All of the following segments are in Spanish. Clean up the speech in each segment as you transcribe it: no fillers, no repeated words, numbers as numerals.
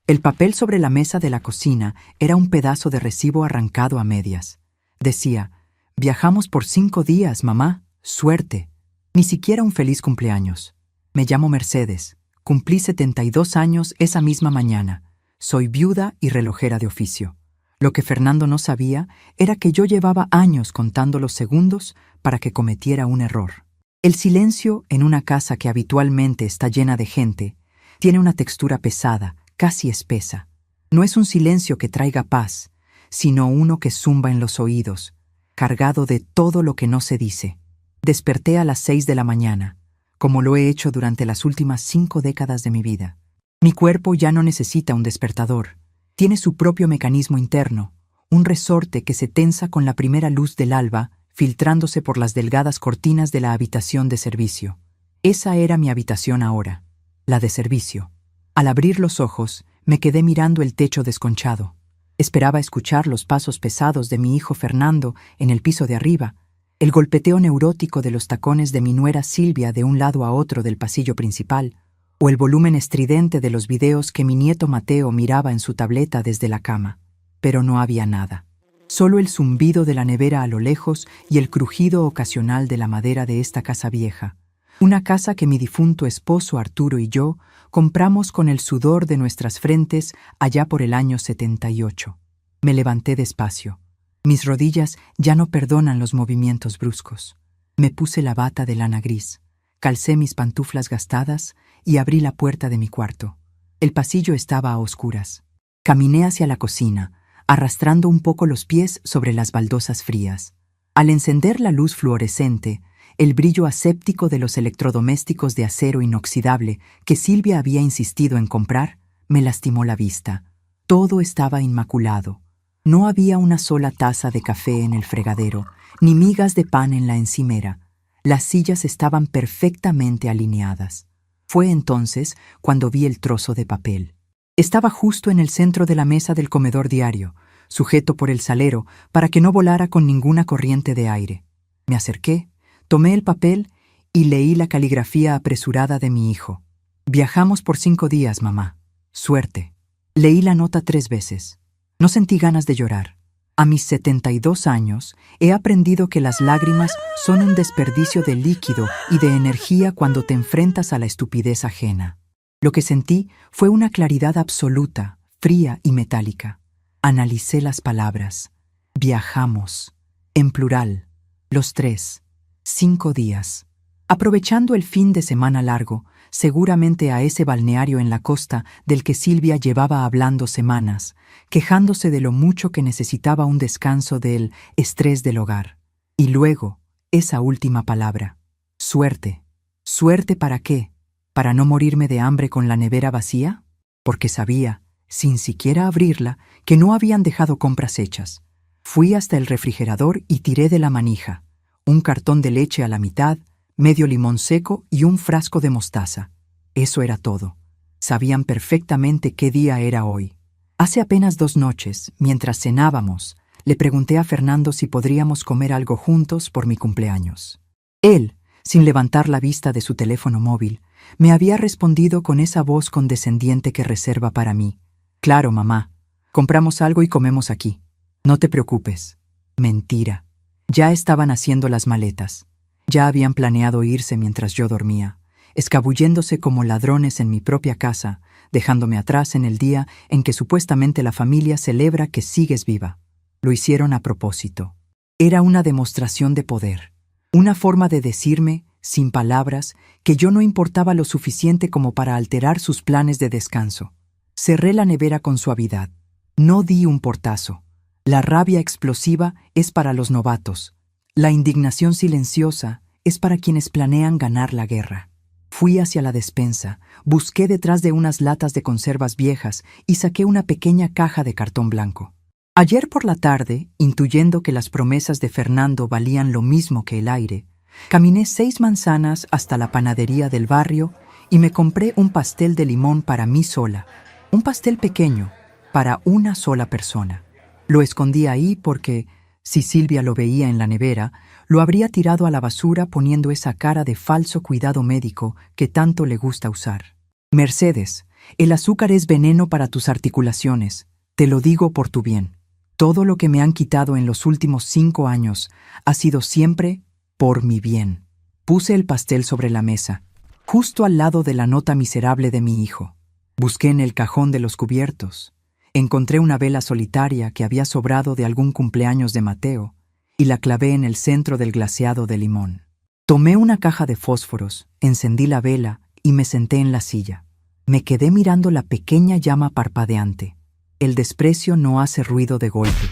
El papel sobre la mesa de la cocina era un pedazo de recibo arrancado a medias. Decía: «Viajamos por 5 días, mamá. Suerte». Ni siquiera un feliz cumpleaños. Me llamo Mercedes. Cumplí 72 años esa misma mañana. Soy viuda y relojera de oficio. Lo que Fernando no sabía era que yo llevaba años contando los segundos para que cometiera un error. El silencio en una casa que habitualmente está llena de gente tiene una textura pesada, casi espesa. No es un silencio que traiga paz, sino uno que zumba en los oídos, cargado de todo lo que no se dice. Desperté a las 6 de la mañana, como lo he hecho durante las últimas 5 décadas de mi vida. Mi cuerpo ya no necesita un despertador. Tiene su propio mecanismo interno, un resorte que se tensa con la primera luz del alba, filtrándose por las delgadas cortinas de la habitación de servicio. Esa era mi habitación ahora, la de servicio. Al abrir los ojos, me quedé mirando el techo desconchado. Esperaba escuchar los pasos pesados de mi hijo Fernando en el piso de arriba, el golpeteo neurótico de los tacones de mi nuera Silvia de un lado a otro del pasillo principal, o el volumen estridente de los videos que mi nieto Mateo miraba en su tableta desde la cama. Pero no había nada. Solo el zumbido de la nevera a lo lejos y el crujido ocasional de la madera de esta casa vieja. Una casa que mi difunto esposo Arturo y yo compramos con el sudor de nuestras frentes allá por el año 78. Me levanté despacio. Mis rodillas ya no perdonan los movimientos bruscos. Me puse la bata de lana gris, calcé mis pantuflas gastadas y abrí la puerta de mi cuarto. El pasillo estaba a oscuras. Caminé hacia la cocina, arrastrando un poco los pies sobre las baldosas frías. Al encender la luz fluorescente, el brillo aséptico de los electrodomésticos de acero inoxidable que Silvia había insistido en comprar me lastimó la vista. Todo estaba inmaculado. No había una sola taza de café en el fregadero, ni migas de pan en la encimera. Las sillas estaban perfectamente alineadas. Fue entonces cuando vi el trozo de papel. Estaba justo en el centro de la mesa del comedor diario, sujeto por el salero para que no volara con ninguna corriente de aire. Me acerqué, tomé el papel y leí la caligrafía apresurada de mi hijo. «Viajamos por 5 días, mamá. Suerte». Leí la nota 3 veces. No sentí ganas de llorar. A mis 72 años he aprendido que las lágrimas son un desperdicio de líquido y de energía cuando te enfrentas a la estupidez ajena. Lo que sentí fue una claridad absoluta, fría y metálica. Analicé las palabras. Viajamos. En plural. Los 3. 5 días. Aprovechando el fin de semana largo, seguramente a ese balneario en la costa del que Silvia llevaba hablando semanas, quejándose de lo mucho que necesitaba un descanso del estrés del hogar. Y luego, esa última palabra. Suerte. ¿Suerte para qué? ¿Para no morirme de hambre con la nevera vacía? Porque sabía, sin siquiera abrirla, que no habían dejado compras hechas. Fui hasta el refrigerador y tiré de la manija. Un cartón de leche a la mitad, medio limón seco y un frasco de mostaza. Eso era todo. Sabían perfectamente qué día era hoy. Hace apenas 2 noches, mientras cenábamos, le pregunté a Fernando si podríamos comer algo juntos por mi cumpleaños. Él, sin levantar la vista de su teléfono móvil, me había respondido con esa voz condescendiente que reserva para mí. «Claro, mamá. Compramos algo y comemos aquí. No te preocupes». Mentira. Ya estaban haciendo las maletas. Ya habían planeado irse mientras yo dormía, escabulléndose como ladrones en mi propia casa, dejándome atrás en el día en que supuestamente la familia celebra que sigues viva. Lo hicieron a propósito. Era una demostración de poder. Una forma de decirme, sin palabras, que yo no importaba lo suficiente como para alterar sus planes de descanso. Cerré la nevera con suavidad. No di un portazo. La rabia explosiva es para los novatos. La indignación silenciosa es para quienes planean ganar la guerra. Fui hacia la despensa, busqué detrás de unas latas de conservas viejas y saqué una pequeña caja de cartón blanco. Ayer por la tarde, intuyendo que las promesas de Fernando valían lo mismo que el aire, caminé 6 manzanas hasta la panadería del barrio y me compré un pastel de limón para mí sola. Un pastel pequeño, para una sola persona. Lo escondí ahí porque, si Silvia lo veía en la nevera, lo habría tirado a la basura poniendo esa cara de falso cuidado médico que tanto le gusta usar. Mercedes, El azúcar es veneno para tus articulaciones. Te lo digo por tu bien. Todo lo que me han quitado en los últimos 5 años ha sido siempre por mi bien. Puse el pastel sobre la mesa, justo al lado de la nota miserable de mi hijo. Busqué en el cajón de los cubiertos. Encontré una vela solitaria que había sobrado de algún cumpleaños de Mateo y la clavé en el centro del glaseado de limón. Tomé una caja de fósforos, encendí la vela y me senté en la silla. Me quedé mirando la pequeña llama parpadeante. El desprecio no hace ruido de golpe.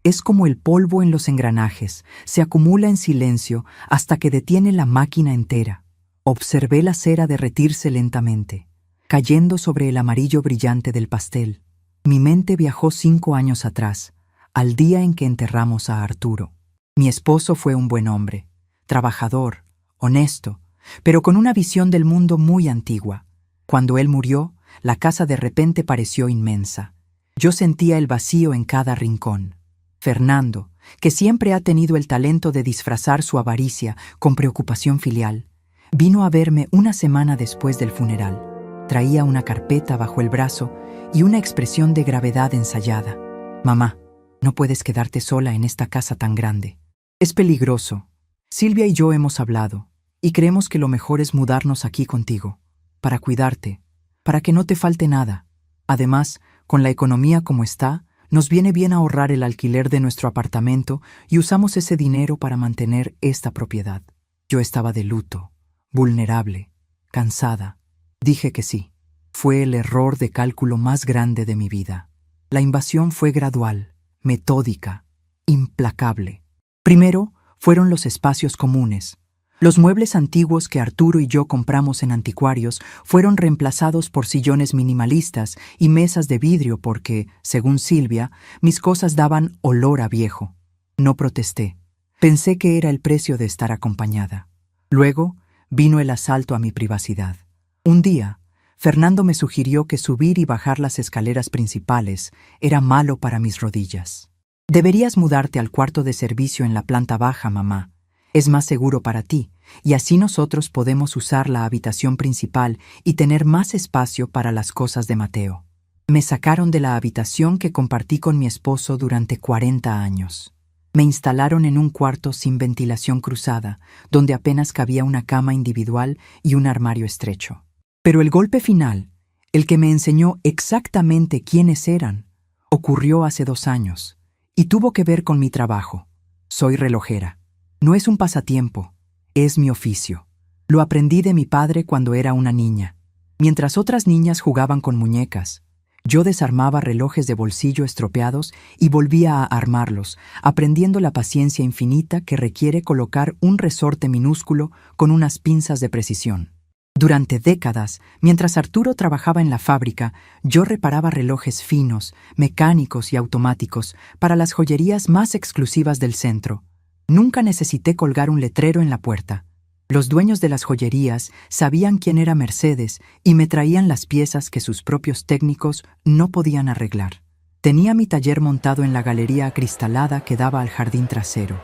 Es como el polvo en los engranajes, se acumula en silencio hasta que detiene la máquina entera. Observé la cera derretirse lentamente, cayendo sobre el amarillo brillante del pastel. Mi mente viajó 5 años atrás, al día en que enterramos a Arturo. Mi esposo fue un buen hombre, trabajador, honesto, pero con una visión del mundo muy antigua. Cuando él murió, la casa de repente pareció inmensa. Yo sentía el vacío en cada rincón. Fernando, que siempre ha tenido el talento de disfrazar su avaricia con preocupación filial, vino a verme una semana después del funeral. Traía una carpeta bajo el brazo y una expresión de gravedad ensayada. «Mamá, no puedes quedarte sola en esta casa tan grande. Es peligroso. Silvia y yo hemos hablado, y creemos que lo mejor es mudarnos aquí contigo, para cuidarte, para que no te falte nada. Además, con la economía como está, nos viene bien ahorrar el alquiler de nuestro apartamento y usamos ese dinero para mantener esta propiedad». Yo estaba de luto, vulnerable, cansada. Dije que sí. Fue el error de cálculo más grande de mi vida. La invasión fue gradual, metódica, implacable. Primero fueron los espacios comunes. Los muebles antiguos que Arturo y yo compramos en anticuarios fueron reemplazados por sillones minimalistas y mesas de vidrio porque, según Silvia, mis cosas daban olor a viejo. No protesté. Pensé que era el precio de estar acompañada. Luego vino el asalto a mi privacidad. Un día, Fernando me sugirió que subir y bajar las escaleras principales era malo para mis rodillas. «Deberías mudarte al cuarto de servicio en la planta baja, mamá. Es más seguro para ti, y así nosotros podemos usar la habitación principal y tener más espacio para las cosas de Mateo». Me sacaron de la habitación que compartí con mi esposo durante 40 años. Me instalaron en un cuarto sin ventilación cruzada, donde apenas cabía una cama individual y un armario estrecho. Pero el golpe final, el que me enseñó exactamente quiénes eran, ocurrió hace 2 años, y tuvo que ver con mi trabajo. Soy relojera. No es un pasatiempo, es mi oficio. Lo aprendí de mi padre cuando era una niña. Mientras otras niñas jugaban con muñecas, yo desarmaba relojes de bolsillo estropeados y volvía a armarlos, aprendiendo la paciencia infinita que requiere colocar un resorte minúsculo con unas pinzas de precisión. Durante décadas, mientras Arturo trabajaba en la fábrica, yo reparaba relojes finos, mecánicos y automáticos para las joyerías más exclusivas del centro. Nunca necesité colgar un letrero en la puerta. Los dueños de las joyerías sabían quién era Mercedes y me traían las piezas que sus propios técnicos no podían arreglar. Tenía mi taller montado en la galería acristalada que daba al jardín trasero.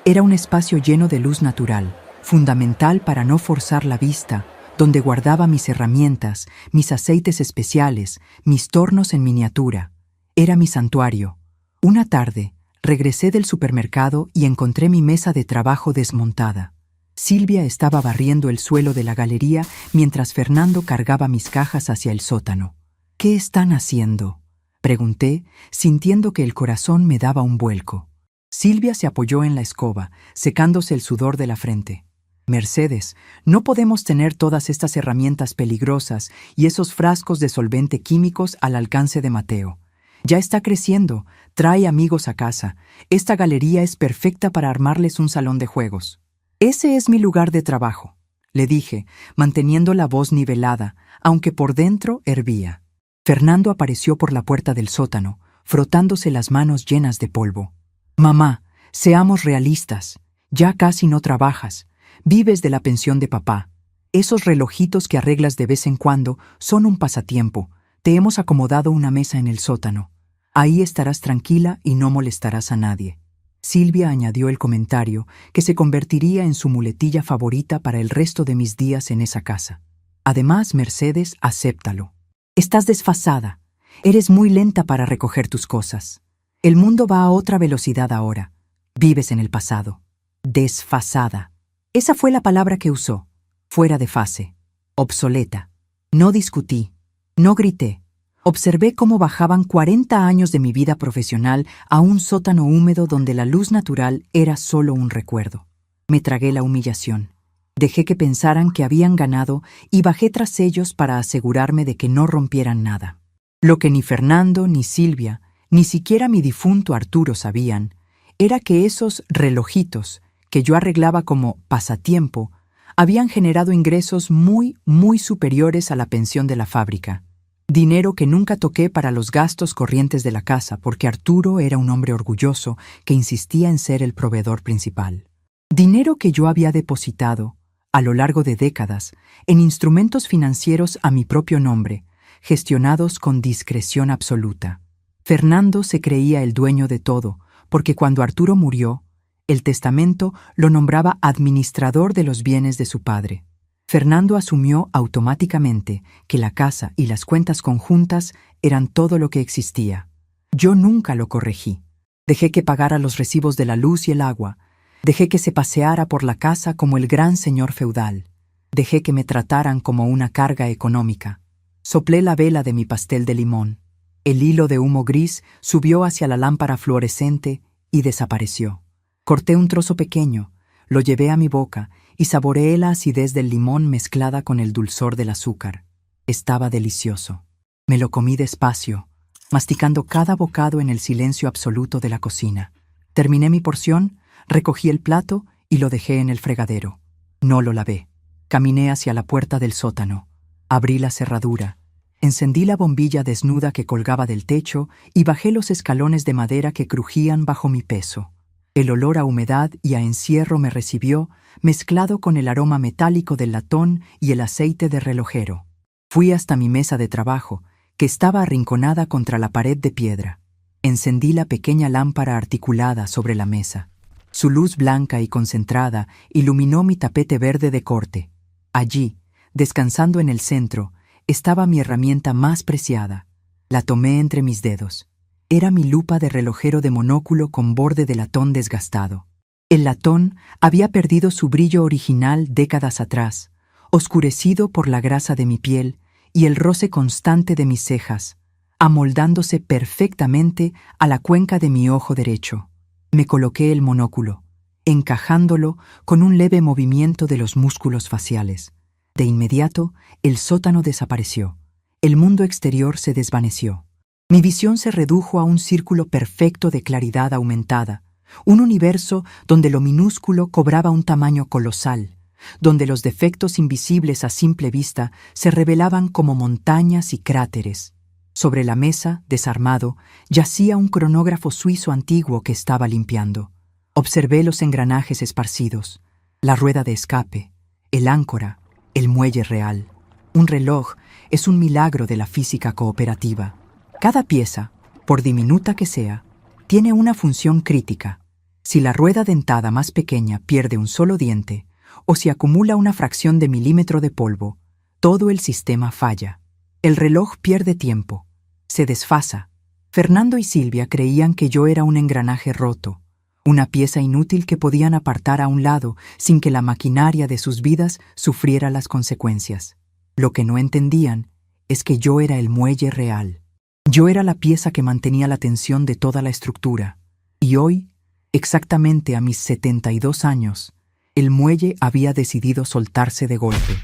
Era un espacio lleno de luz natural, fundamental para no forzar la vista, donde guardaba mis herramientas, mis aceites especiales, mis tornos en miniatura. Era mi santuario. Una tarde, regresé del supermercado y encontré mi mesa de trabajo desmontada. Silvia estaba barriendo el suelo de la galería mientras Fernando cargaba mis cajas hacia el sótano. «¿Qué están haciendo?», pregunté, sintiendo que el corazón me daba un vuelco. Silvia se apoyó en la escoba, secándose el sudor de la frente. «Mercedes, no podemos tener todas estas herramientas peligrosas y esos frascos de solvente químicos al alcance de Mateo. Ya está creciendo, trae amigos a casa. Esta galería es perfecta para armarles un salón de juegos». «Ese es mi lugar de trabajo», le dije, manteniendo la voz nivelada, aunque por dentro hervía. Fernando apareció por la puerta del sótano, frotándose las manos llenas de polvo. «Mamá, seamos realistas. Ya casi no trabajas. Vives de la pensión de papá. Esos relojitos que arreglas de vez en cuando son un pasatiempo. Te hemos acomodado una mesa en el sótano. Ahí estarás tranquila y no molestarás a nadie». Silvia añadió el comentario que se convertiría en su muletilla favorita para el resto de mis días en esa casa. «Además, Mercedes, acéptalo. Estás desfasada. Eres muy lenta para recoger tus cosas. El mundo va a otra velocidad ahora. Vives en el pasado. Desfasada. Esa fue la palabra que usó. Fuera de fase. Obsoleta. No discutí. No grité. Observé cómo bajaban 40 años de mi vida profesional a un sótano húmedo donde la luz natural era solo un recuerdo. Me tragué la humillación. Dejé que pensaran que habían ganado y bajé tras ellos para asegurarme de que no rompieran nada. Lo que ni Fernando, ni Silvia, ni siquiera mi difunto Arturo sabían, era que esos relojitos, que yo arreglaba como pasatiempo, habían generado ingresos muy superiores a la pensión de la fábrica. Dinero que nunca toqué para los gastos corrientes de la casa porque Arturo era un hombre orgulloso que insistía en ser el proveedor principal. Dinero que yo había depositado, a lo largo de décadas, en instrumentos financieros a mi propio nombre, gestionados con discreción absoluta. Fernando se creía el dueño de todo, porque cuando Arturo murió, el testamento lo nombraba administrador de los bienes de su padre. Fernando asumió automáticamente que la casa y las cuentas conjuntas eran todo lo que existía. Yo nunca lo corregí. Dejé que pagara los recibos de la luz y el agua. Dejé que se paseara por la casa como el gran señor feudal. Dejé que me trataran como una carga económica. Soplé la vela de mi pastel de limón. El hilo de humo gris subió hacia la lámpara fluorescente y desapareció. Corté un trozo pequeño, lo llevé a mi boca y saboreé la acidez del limón mezclada con el dulzor del azúcar. Estaba delicioso. Me lo comí despacio, masticando cada bocado en el silencio absoluto de la cocina. Terminé mi porción, recogí el plato y lo dejé en el fregadero. No lo lavé. Caminé hacia la puerta del sótano. Abrí la cerradura. Encendí la bombilla desnuda que colgaba del techo y bajé los escalones de madera que crujían bajo mi peso. El olor a humedad y a encierro me recibió, mezclado con el aroma metálico del latón y el aceite de relojero. Fui hasta mi mesa de trabajo, que estaba arrinconada contra la pared de piedra. Encendí la pequeña lámpara articulada sobre la mesa. Su luz blanca y concentrada iluminó mi tapete verde de corte. Allí, descansando en el centro, estaba mi herramienta más preciada. La tomé entre mis dedos. Era mi lupa de relojero de monóculo con borde de latón desgastado. El latón había perdido su brillo original décadas atrás, oscurecido por la grasa de mi piel y el roce constante de mis cejas, amoldándose perfectamente a la cuenca de mi ojo derecho. Me coloqué el monóculo, encajándolo con un leve movimiento de los músculos faciales. De inmediato, el sótano desapareció. El mundo exterior se desvaneció. Mi visión se redujo a un círculo perfecto de claridad aumentada, un universo donde lo minúsculo cobraba un tamaño colosal, donde los defectos invisibles a simple vista se revelaban como montañas y cráteres. Sobre la mesa, desarmado, yacía un cronógrafo suizo antiguo que estaba limpiando. Observé los engranajes esparcidos, la rueda de escape, el áncora, el muelle real. Un reloj es un milagro de la física cooperativa. Cada pieza, por diminuta que sea, tiene una función crítica. Si la rueda dentada más pequeña pierde un solo diente, o si acumula una fracción de milímetro de polvo, todo el sistema falla. El reloj pierde tiempo, se desfasa. Fernando y Silvia creían que yo era un engranaje roto, una pieza inútil que podían apartar a un lado sin que la maquinaria de sus vidas sufriera las consecuencias. Lo que no entendían es que yo era el muelle real. Yo era la pieza que mantenía la tensión de toda la estructura. Y hoy, exactamente a mis 72 años, el muelle había decidido soltarse de golpe.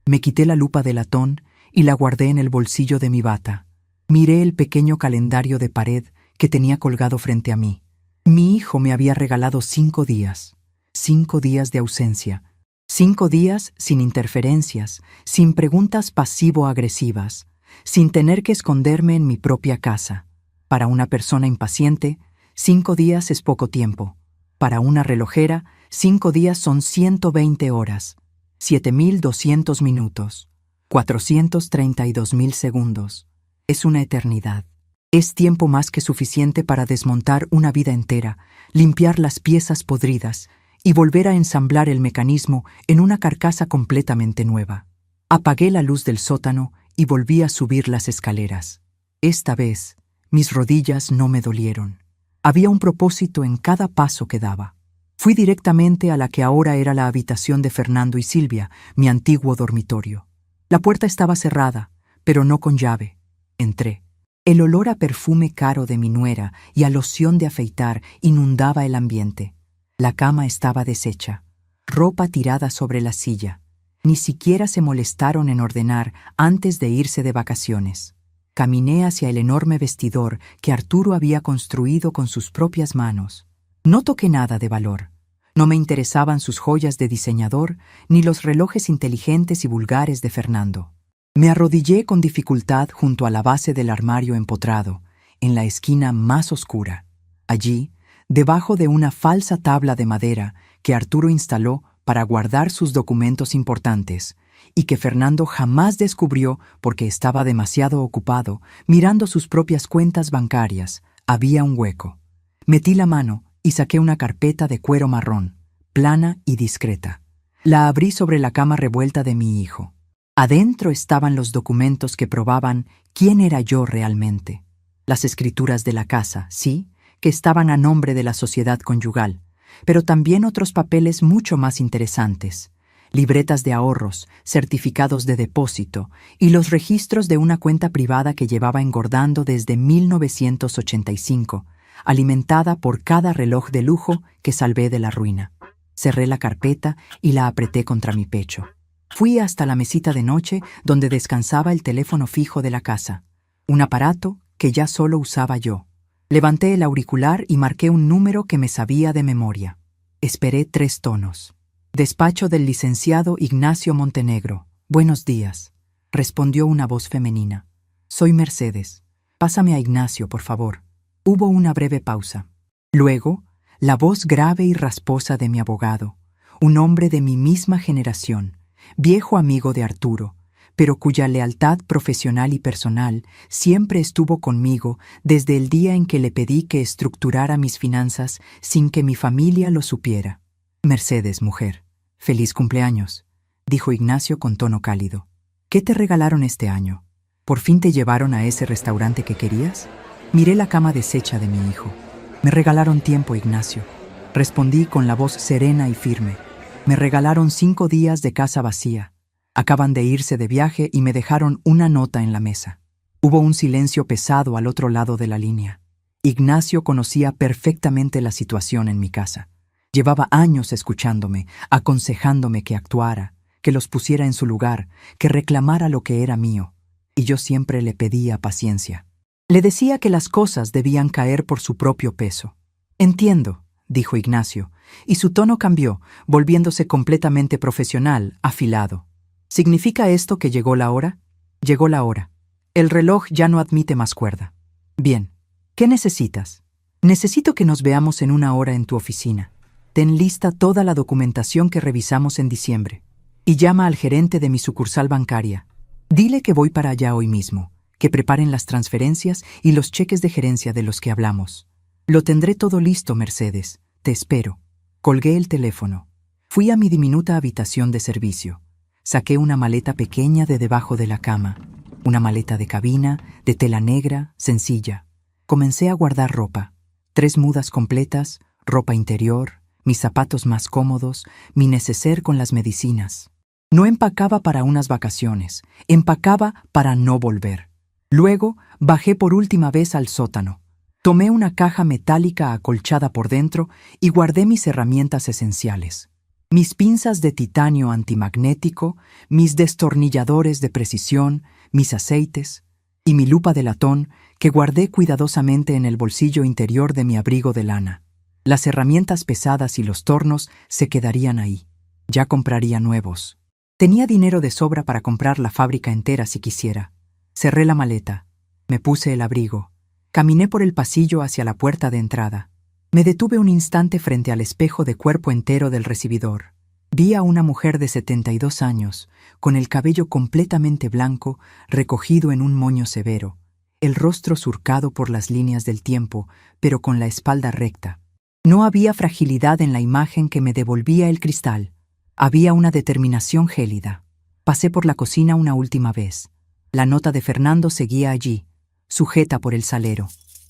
Me quité la lupa de latón y la guardé en el bolsillo de mi bata. Miré el pequeño calendario de pared que tenía colgado frente a mí. Mi hijo me había regalado 5 días. 5 días de ausencia. 5 días sin interferencias, sin preguntas pasivo-agresivas, sin tener que esconderme en mi propia casa. Para una persona impaciente, 5 días es poco tiempo. Para una relojera, 5 días son 120 horas, 7.200 minutos, 432.000 segundos. Es una eternidad. Es tiempo más que suficiente para desmontar una vida entera, limpiar las piezas podridas y volver a ensamblar el mecanismo en una carcasa completamente nueva. Apagué la luz del sótano y volví a subir las escaleras. Esta vez, mis rodillas no me dolieron. Había un propósito en cada paso que daba. Fui directamente a la que ahora era la habitación de Fernando y Silvia, mi antiguo dormitorio. La puerta estaba cerrada, pero no con llave. Entré. El olor a perfume caro de mi nuera y a loción de afeitar inundaba el ambiente. La cama estaba deshecha, ropa tirada sobre la silla. Ni siquiera se molestaron en ordenar antes de irse de vacaciones. Caminé hacia el enorme vestidor que Arturo había construido con sus propias manos. No toqué nada de valor. No me interesaban sus joyas de diseñador ni los relojes inteligentes y vulgares de Fernando. Me arrodillé con dificultad junto a la base del armario empotrado, en la esquina más oscura. Allí, debajo de una falsa tabla de madera que Arturo instaló para guardar sus documentos importantes y que Fernando jamás descubrió porque estaba demasiado ocupado mirando sus propias cuentas bancarias, había un hueco. Metí la mano y saqué una carpeta de cuero marrón, plana y discreta. La abrí sobre la cama revuelta de mi hijo. Adentro estaban los documentos que probaban quién era yo realmente. Las escrituras de la casa, sí, que estaban a nombre de la sociedad conyugal, pero también otros papeles mucho más interesantes. Libretas de ahorros, certificados de depósito y los registros de una cuenta privada que llevaba engordando desde 1985, alimentada por cada reloj de lujo que salvé de la ruina. Cerré la carpeta y la apreté contra mi pecho. Fui hasta la mesita de noche donde descansaba el teléfono fijo de la casa, un aparato que ya solo usaba yo. Levanté el auricular y marqué un número que me sabía de memoria. Esperé 3 tonos. Despacho del licenciado Ignacio Montenegro. Buenos días, respondió una voz femenina. Soy Mercedes. Pásame a Ignacio, por favor. Hubo una breve pausa. Luego, la voz grave y rasposa de mi abogado, un hombre de mi misma generación, viejo amigo de Arturo, pero cuya lealtad profesional y personal siempre estuvo conmigo desde el día en que le pedí que estructurara mis finanzas sin que mi familia lo supiera. Mercedes, mujer, feliz cumpleaños, dijo Ignacio con tono cálido. ¿Qué te regalaron este año? ¿Por fin te llevaron a ese restaurante que querías? Miré la cama deshecha de mi hijo. Me regalaron tiempo, Ignacio. Respondí con la voz serena y firme. Me regalaron 5 días de casa vacía. Acaban de irse de viaje y me dejaron una nota en la mesa. Hubo un silencio pesado al otro lado de la línea. Ignacio conocía perfectamente la situación en mi casa. Llevaba años escuchándome, aconsejándome que actuara, que los pusiera en su lugar, que reclamara lo que era mío. Y yo siempre le pedía paciencia. Le decía que las cosas debían caer por su propio peso. Entiendo, dijo Ignacio, y su tono cambió, volviéndose completamente profesional, afilado. ¿Significa esto que llegó la hora? Llegó la hora. El reloj ya no admite más cuerda. Bien. ¿Qué necesitas? Necesito que nos veamos en 1 hora en tu oficina. Ten lista toda la documentación que revisamos en diciembre. Y llama al gerente de mi sucursal bancaria. Dile que voy para allá hoy mismo, que preparen las transferencias y los cheques de gerencia de los que hablamos. Lo tendré todo listo, Mercedes. Te espero. Colgué el teléfono. Fui a mi diminuta habitación de servicio. Saqué una maleta pequeña de debajo de la cama. Una maleta de cabina, de tela negra, sencilla. Comencé a guardar ropa. 3 mudas completas, ropa interior, mis zapatos más cómodos, mi neceser con las medicinas. No empacaba para unas vacaciones, empacaba para no volver. Luego bajé por última vez al sótano. Tomé una caja metálica acolchada por dentro y guardé mis herramientas esenciales. Mis pinzas de titanio antimagnético, mis destornilladores de precisión, mis aceites y mi lupa de latón que guardé cuidadosamente en el bolsillo interior de mi abrigo de lana. Las herramientas pesadas y los tornos se quedarían ahí. Ya compraría nuevos. Tenía dinero de sobra para comprar la fábrica entera si quisiera. Cerré la maleta. Me puse el abrigo. Caminé por el pasillo hacia la puerta de entrada. Me detuve un instante frente al espejo de cuerpo entero del recibidor. Vi a una mujer de 72 años, con el cabello completamente blanco, recogido en un moño severo, el rostro surcado por las líneas del tiempo, pero con la espalda recta. No había fragilidad en la imagen que me devolvía el cristal. Había una determinación gélida. Pasé por la cocina una última vez. La nota de Fernando seguía allí, sujeta por el salero.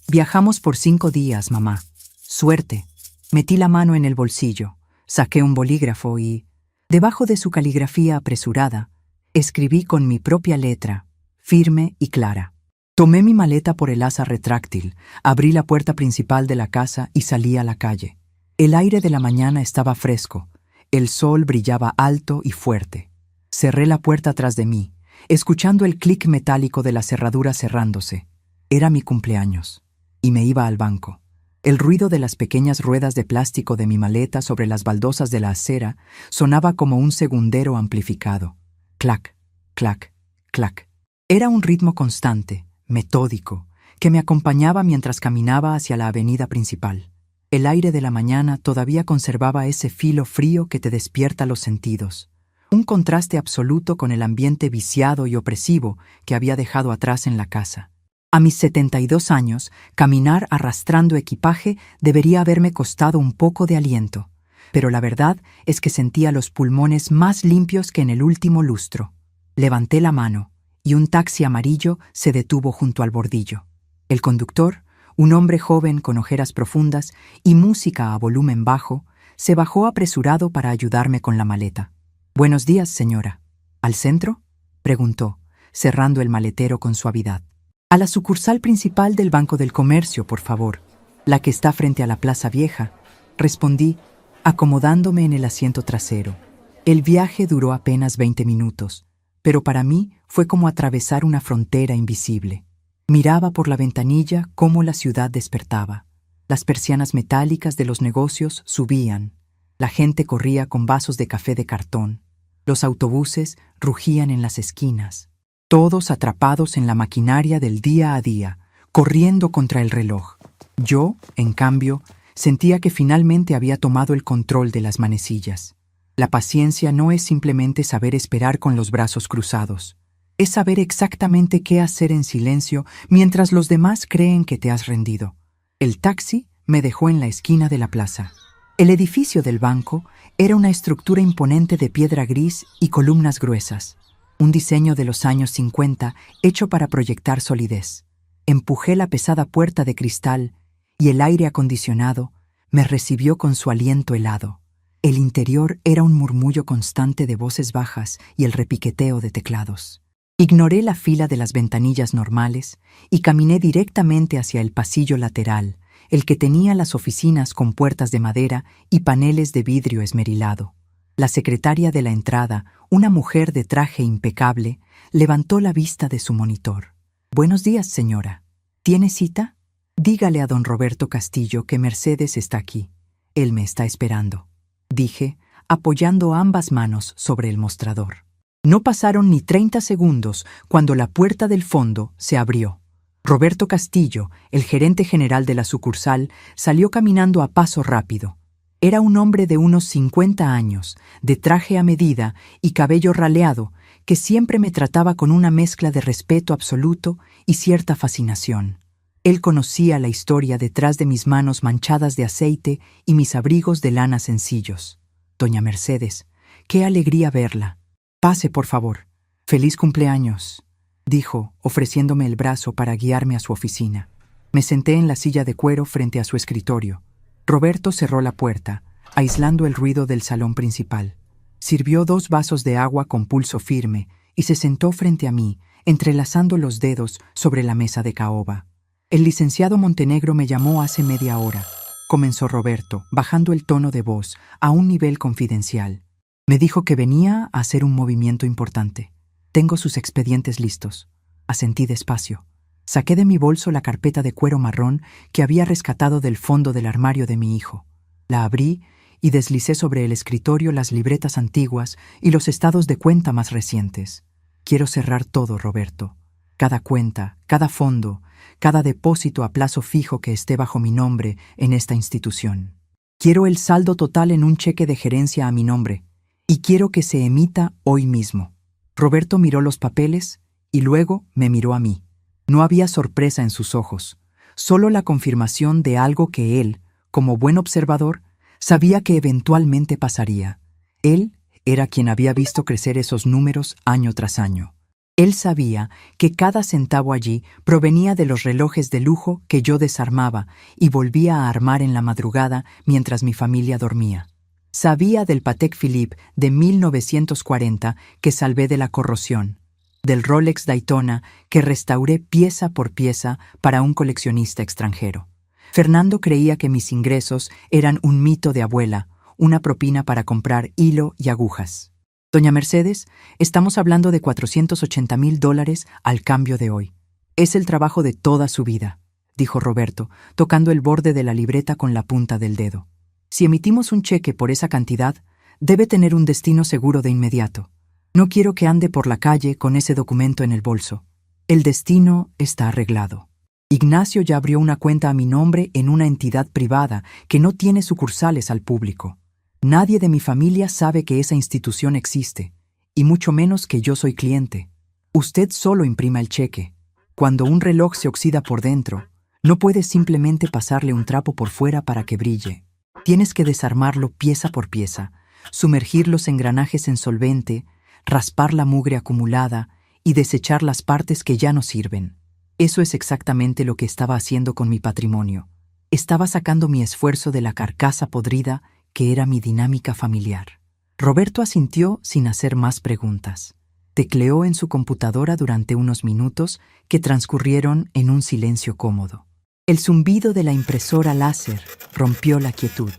Viajamos por 5 días, mamá. Suerte. Metí la mano en el bolsillo, saqué un bolígrafo y, debajo de su caligrafía apresurada, escribí con mi propia letra, firme y clara. Tomé mi maleta por el asa retráctil, abrí la puerta principal de la casa y salí a la calle. El aire de la mañana estaba fresco, el sol brillaba alto y fuerte. Cerré la puerta tras de mí, escuchando el clic metálico de la cerradura cerrándose. Era mi cumpleaños, y me iba al banco. El ruido de las pequeñas ruedas de plástico de mi maleta sobre las baldosas de la acera sonaba como un segundero amplificado. Clac, clac, clac. Era un ritmo constante, metódico, que me acompañaba mientras caminaba hacia la avenida principal. El aire de la mañana todavía conservaba ese filo frío que te despierta los sentidos. Un contraste absoluto con el ambiente viciado y opresivo que había dejado atrás en la casa. A mis 72 años, caminar arrastrando equipaje debería haberme costado un poco de aliento, pero la verdad es que sentía los pulmones más limpios que en el último lustro. Levanté la mano, y un taxi amarillo se detuvo junto al bordillo. El conductor, un hombre joven con ojeras profundas y música a volumen bajo, se bajó apresurado para ayudarme con la maleta. «Buenos días, señora. ¿Al centro?», preguntó, cerrando el maletero con suavidad. «A la sucursal principal del Banco del Comercio, por favor, la que está frente a la Plaza Vieja», respondí, acomodándome en el asiento trasero. El viaje duró apenas 20 minutos, pero para mí fue como atravesar una frontera invisible. Miraba por la ventanilla cómo la ciudad despertaba. Las persianas metálicas de los negocios subían. La gente corría con vasos de café de cartón. Los autobuses rugían en las esquinas. Todos atrapados en la maquinaria del día a día, corriendo contra el reloj. Yo, en cambio, sentía que finalmente había tomado el control de las manecillas. La paciencia no es simplemente saber esperar con los brazos cruzados. Es saber exactamente qué hacer en silencio mientras los demás creen que te has rendido. El taxi me dejó en la esquina de la plaza. El edificio del banco era una estructura imponente de piedra gris y columnas gruesas. Un diseño de los años 50 hecho para proyectar solidez. Empujé la pesada puerta de cristal y el aire acondicionado me recibió con su aliento helado. El interior era un murmullo constante de voces bajas y el repiqueteo de teclados. Ignoré la fila de las ventanillas normales y caminé directamente hacia el pasillo lateral, el que tenía las oficinas con puertas de madera y paneles de vidrio esmerilado. La secretaria de la entrada, una mujer de traje impecable, levantó la vista de su monitor. «Buenos días, señora. ¿Tiene cita? Dígale a don Roberto Castillo que Mercedes está aquí. Él me está esperando», dije, apoyando ambas manos sobre el mostrador. No pasaron ni 30 segundos cuando la puerta del fondo se abrió. Roberto Castillo, el gerente general de la sucursal, salió caminando a paso rápido. Era un hombre de unos 50 años, de traje a medida y cabello raleado, que siempre me trataba con una mezcla de respeto absoluto y cierta fascinación. Él conocía la historia detrás de mis manos manchadas de aceite y mis abrigos de lana sencillos. «Doña Mercedes, qué alegría verla. Pase, por favor. Feliz cumpleaños», dijo, ofreciéndome el brazo para guiarme a su oficina. Me senté en la silla de cuero frente a su escritorio. Roberto cerró la puerta, aislando el ruido del salón principal. Sirvió 2 vasos de agua con pulso firme y se sentó frente a mí, entrelazando los dedos sobre la mesa de caoba. «El licenciado Montenegro me llamó hace media hora», comenzó Roberto, bajando el tono de voz a un nivel confidencial. «Me dijo que venía a hacer un movimiento importante. Tengo sus expedientes listos». Asentí despacio. Saqué de mi bolso la carpeta de cuero marrón que había rescatado del fondo del armario de mi hijo. La abrí y deslicé sobre el escritorio las libretas antiguas y los estados de cuenta más recientes. «Quiero cerrar todo, Roberto. Cada cuenta, cada fondo, cada depósito a plazo fijo que esté bajo mi nombre en esta institución. Quiero el saldo total en un cheque de gerencia a mi nombre, y quiero que se emita hoy mismo». Roberto miró los papeles y luego me miró a mí. No había sorpresa en sus ojos, solo la confirmación de algo que él, como buen observador, sabía que eventualmente pasaría. Él era quien había visto crecer esos números año tras año. Él sabía que cada centavo allí provenía de los relojes de lujo que yo desarmaba y volvía a armar en la madrugada mientras mi familia dormía. Sabía del Patek Philippe de 1940 que salvé de la corrosión, del Rolex Daytona que restauré pieza por pieza para un coleccionista extranjero. Fernando creía que mis ingresos eran un mito de abuela, una propina para comprar hilo y agujas. Doña Mercedes, estamos hablando de $480,000 al cambio de hoy. Es el trabajo de toda su vida, dijo Roberto, tocando el borde de la libreta con la punta del dedo. Si emitimos un cheque por esa cantidad, debe tener un destino seguro de inmediato. No quiero que ande por la calle con ese documento en el bolso. El destino está arreglado. Ignacio ya abrió una cuenta a mi nombre en una entidad privada que no tiene sucursales al público. Nadie de mi familia sabe que esa institución existe, y mucho menos que yo soy cliente. Usted solo imprima el cheque. Cuando un reloj se oxida por dentro, no puedes simplemente pasarle un trapo por fuera para que brille. Tienes que desarmarlo pieza por pieza, sumergir los engranajes en solvente, raspar la mugre acumulada y desechar las partes que ya no sirven. Eso es exactamente lo que estaba haciendo con mi patrimonio. Estaba sacando mi esfuerzo de la carcasa podrida que era mi dinámica familiar. Roberto asintió sin hacer más preguntas. Tecleó en su computadora durante unos minutos que transcurrieron en un silencio cómodo. El zumbido de la impresora láser rompió la quietud.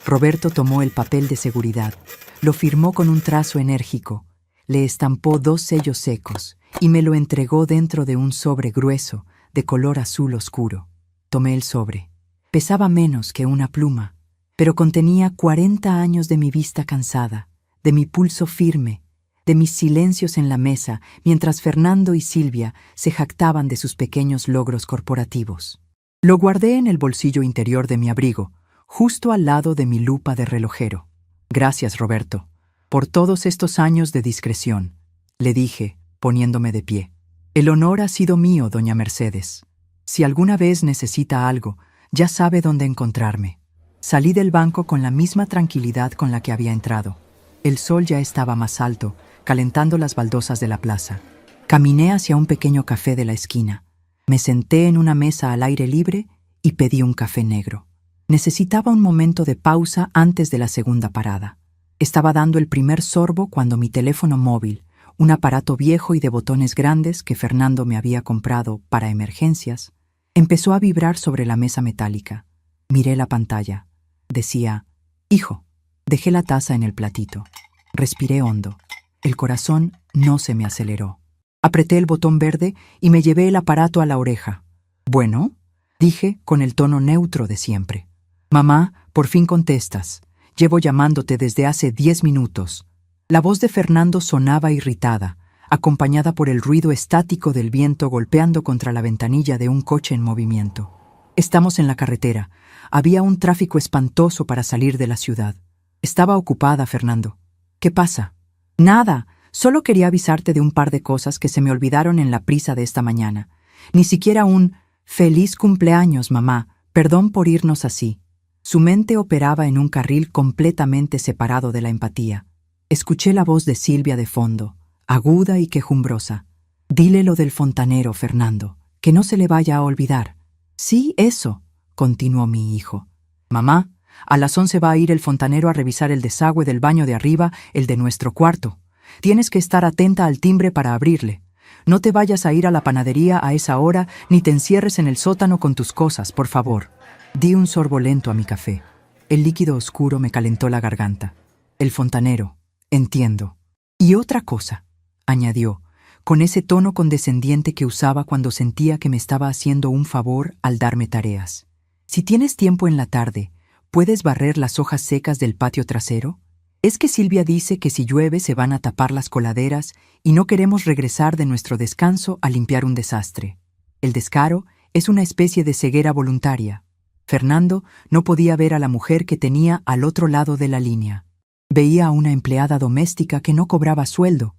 Roberto tomó el papel de seguridad, lo firmó con un trazo enérgico, le estampó 2 sellos secos y me lo entregó dentro de un sobre grueso de color azul oscuro. Tomé el sobre. Pesaba menos que una pluma, pero contenía 40 años de mi vista cansada, de mi pulso firme, de mis silencios en la mesa mientras Fernando y Silvia se jactaban de sus pequeños logros corporativos. Lo guardé en el bolsillo interior de mi abrigo, justo al lado de mi lupa de relojero. Gracias, Roberto, por todos estos años de discreción, le dije, poniéndome de pie. El honor ha sido mío, doña Mercedes. Si alguna vez necesita algo, ya sabe dónde encontrarme. Salí del banco con la misma tranquilidad con la que había entrado. El sol ya estaba más alto, calentando las baldosas de la plaza. Caminé hacia un pequeño café de la esquina. Me senté en una mesa al aire libre y pedí un café negro. Necesitaba un momento de pausa antes de la segunda parada. Estaba dando el primer sorbo cuando mi teléfono móvil, un aparato viejo y de botones grandes que Fernando me había comprado para emergencias, empezó a vibrar sobre la mesa metálica. Miré la pantalla. Decía, «Hijo». Dejé la taza en el platito. Respiré hondo. El corazón no se me aceleró. Apreté el botón verde y me llevé el aparato a la oreja. «¿Bueno?», dije con el tono neutro de siempre. «Mamá, por fin contestas. Llevo llamándote desde hace 10 minutos». La voz de Fernando sonaba irritada, acompañada por el ruido estático del viento golpeando contra la ventanilla de un coche en movimiento. Estamos en la carretera. Había un tráfico espantoso para salir de la ciudad. Estaba ocupada, Fernando. ¿Qué pasa? Nada. Solo quería avisarte de un par de cosas que se me olvidaron en la prisa de esta mañana. Ni siquiera un «Feliz cumpleaños, mamá. Perdón por irnos así». Su mente operaba en un carril completamente separado de la empatía. Escuché la voz de Silvia de fondo, aguda y quejumbrosa. «Dile lo del fontanero, Fernando, que no se le vaya a olvidar». «Sí, eso», continuó mi hijo. «Mamá, a las 11 va a ir el fontanero a revisar el desagüe del baño de arriba, el de nuestro cuarto. Tienes que estar atenta al timbre para abrirle. No te vayas a ir a la panadería a esa hora ni te encierres en el sótano con tus cosas, por favor». Di un sorbo lento a mi café. El líquido oscuro me calentó la garganta. «El fontanero. Entiendo. Y otra cosa», añadió, con ese tono condescendiente que usaba cuando sentía que me estaba haciendo un favor al darme tareas. «Si tienes tiempo en la tarde, ¿puedes barrer las hojas secas del patio trasero? Es que Silvia dice que si llueve se van a tapar las coladeras y no queremos regresar de nuestro descanso a limpiar un desastre. El descaro es una especie de ceguera voluntaria». Fernando no podía ver a la mujer que tenía al otro lado de la línea. Veía a una empleada doméstica que no cobraba sueldo,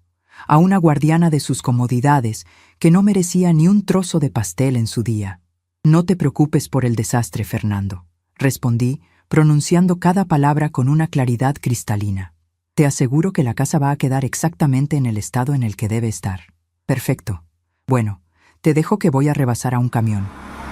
a una guardiana de sus comodidades que no merecía ni un trozo de pastel en su día. «No te preocupes por el desastre, Fernando», respondí, pronunciando cada palabra con una claridad cristalina. «Te aseguro que la casa va a quedar exactamente en el estado en el que debe estar». Perfecto. Bueno, te dejo que voy a rebasar a un camión.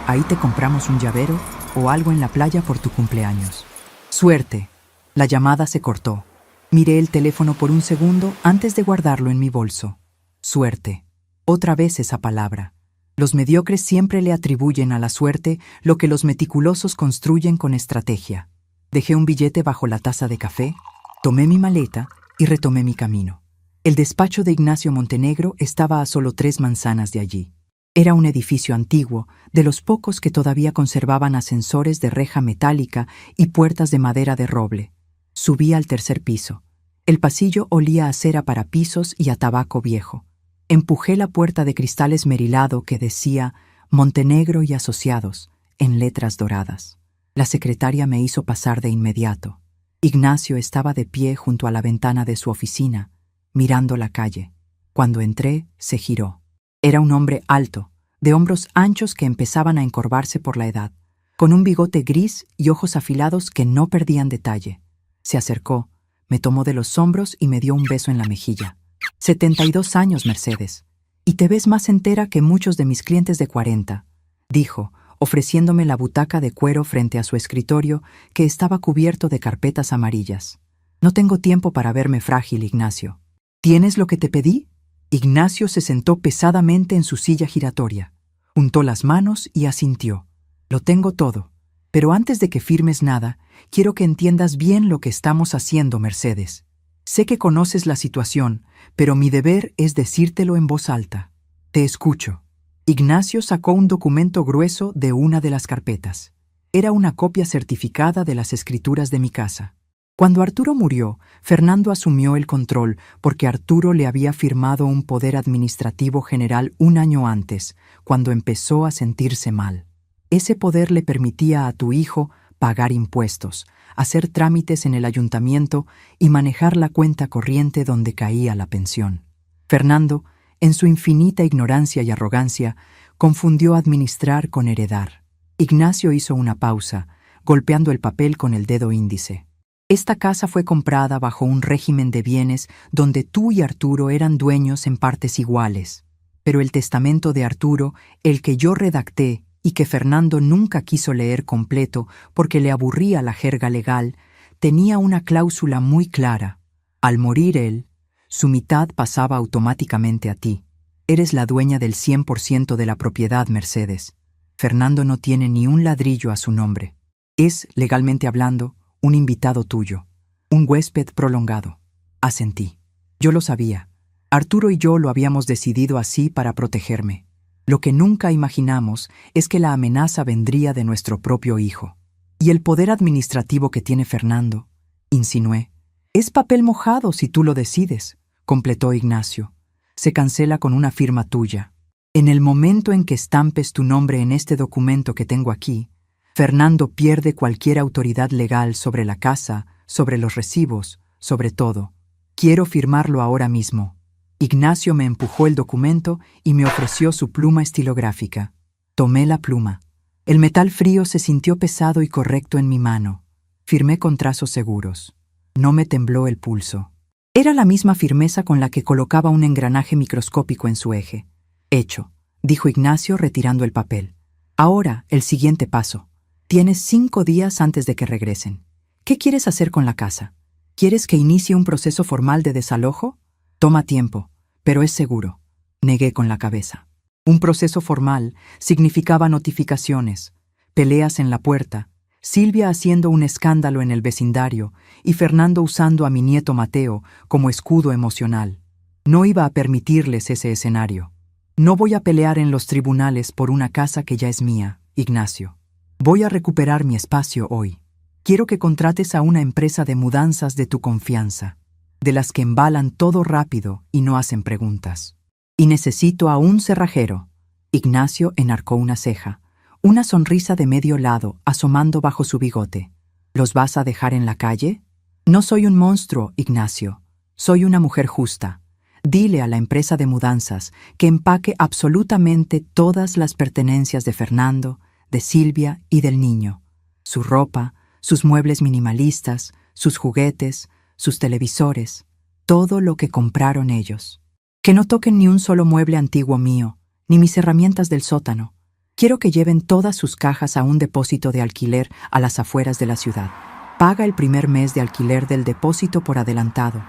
Ahí te compramos un llavero o algo en la playa por tu cumpleaños. Suerte. La llamada se cortó. Miré el teléfono por un segundo antes de guardarlo en mi bolso. Suerte. Otra vez esa palabra. Los mediocres siempre le atribuyen a la suerte lo que los meticulosos construyen con estrategia. Dejé un billete bajo la taza de café, tomé mi maleta y retomé mi camino. El despacho de Ignacio Montenegro estaba a solo 3 manzanas de allí. Era un edificio antiguo, de los pocos que todavía conservaban ascensores de reja metálica y puertas de madera de roble. Subí al 3er piso. El pasillo olía a cera para pisos y a tabaco viejo. Empujé la puerta de cristal esmerilado que decía Montenegro y Asociados, en letras doradas. La secretaria me hizo pasar de inmediato. Ignacio estaba de pie junto a la ventana de su oficina, mirando la calle. Cuando entré, se giró. Era un hombre alto, de hombros anchos que empezaban a encorvarse por la edad, con un bigote gris y ojos afilados que no perdían detalle. Se acercó, me tomó de los hombros y me dio un beso en la mejilla. 72 años, Mercedes, y te ves más entera que muchos de mis clientes de 40, dijo, ofreciéndome la butaca de cuero frente a su escritorio que estaba cubierto de carpetas amarillas. No tengo tiempo para verme frágil, Ignacio. ¿Tienes lo que te pedí? Ignacio se sentó pesadamente en su silla giratoria, juntó las manos y asintió. Lo tengo todo, pero antes de que firmes nada, quiero que entiendas bien lo que estamos haciendo, Mercedes. Sé que conoces la situación, pero mi deber es decírtelo en voz alta. Te escucho. Ignacio sacó un documento grueso de una de las carpetas. Era una copia certificada de las escrituras de mi casa. Cuando Arturo murió, Fernando asumió el control porque Arturo le había firmado un poder administrativo general un año antes, cuando empezó a sentirse mal. Ese poder le permitía a tu hijo pagar impuestos, hacer trámites en el ayuntamiento y manejar la cuenta corriente donde caía la pensión. Fernando, en su infinita ignorancia y arrogancia, confundió administrar con heredar. Ignacio hizo una pausa, golpeando el papel con el dedo índice. Esta casa fue comprada bajo un régimen de bienes donde tú y Arturo eran dueños en partes iguales. Pero el testamento de Arturo, el que yo redacté y que Fernando nunca quiso leer completo porque le aburría la jerga legal, tenía una cláusula muy clara. Al morir él, su mitad pasaba automáticamente a ti. Eres la dueña del 100% de la propiedad, Mercedes. Fernando no tiene ni un ladrillo a su nombre. Es, legalmente hablando, un invitado tuyo, un huésped prolongado. Asentí. Yo lo sabía. Arturo y yo lo habíamos decidido así para protegerme. Lo que nunca imaginamos es que la amenaza vendría de nuestro propio hijo. Y el poder administrativo que tiene Fernando, insinué. Es papel mojado si tú lo decides, completó Ignacio. Se cancela con una firma tuya. En el momento en que estampes tu nombre en este documento que tengo aquí, Fernando pierde cualquier autoridad legal sobre la casa, sobre los recibos, sobre todo. Quiero firmarlo ahora mismo. Ignacio me empujó el documento y me ofreció su pluma estilográfica. Tomé la pluma. El metal frío se sintió pesado y correcto en mi mano. Firmé con trazos seguros. No me tembló el pulso. Era la misma firmeza con la que colocaba un engranaje microscópico en su eje. Hecho, dijo Ignacio retirando el papel. Ahora, el siguiente paso. Tienes 5 días antes de que regresen. ¿Qué quieres hacer con la casa? ¿Quieres que inicie un proceso formal de desalojo? Toma tiempo, pero es seguro. Negué con la cabeza. Un proceso formal significaba notificaciones, peleas en la puerta, Silvia haciendo un escándalo en el vecindario y Fernando usando a mi nieto Mateo como escudo emocional. No iba a permitirles ese escenario. No voy a pelear en los tribunales por una casa que ya es mía, Ignacio. Voy a recuperar mi espacio hoy. Quiero que contrates a una empresa de mudanzas de tu confianza, de las que embalan todo rápido y no hacen preguntas. Y necesito a un cerrajero. Ignacio enarcó una ceja, una sonrisa de medio lado asomando bajo su bigote. ¿Los vas a dejar en la calle? No soy un monstruo, Ignacio. Soy una mujer justa. Dile a la empresa de mudanzas que empaque absolutamente todas las pertenencias de Fernando, de Silvia y del niño. Su ropa, sus muebles minimalistas, sus juguetes, sus televisores, todo lo que compraron ellos. Que no toquen ni un solo mueble antiguo mío, ni mis herramientas del sótano. Quiero que lleven todas sus cajas a un depósito de alquiler a las afueras de la ciudad. Paga el primer mes de alquiler del depósito por adelantado.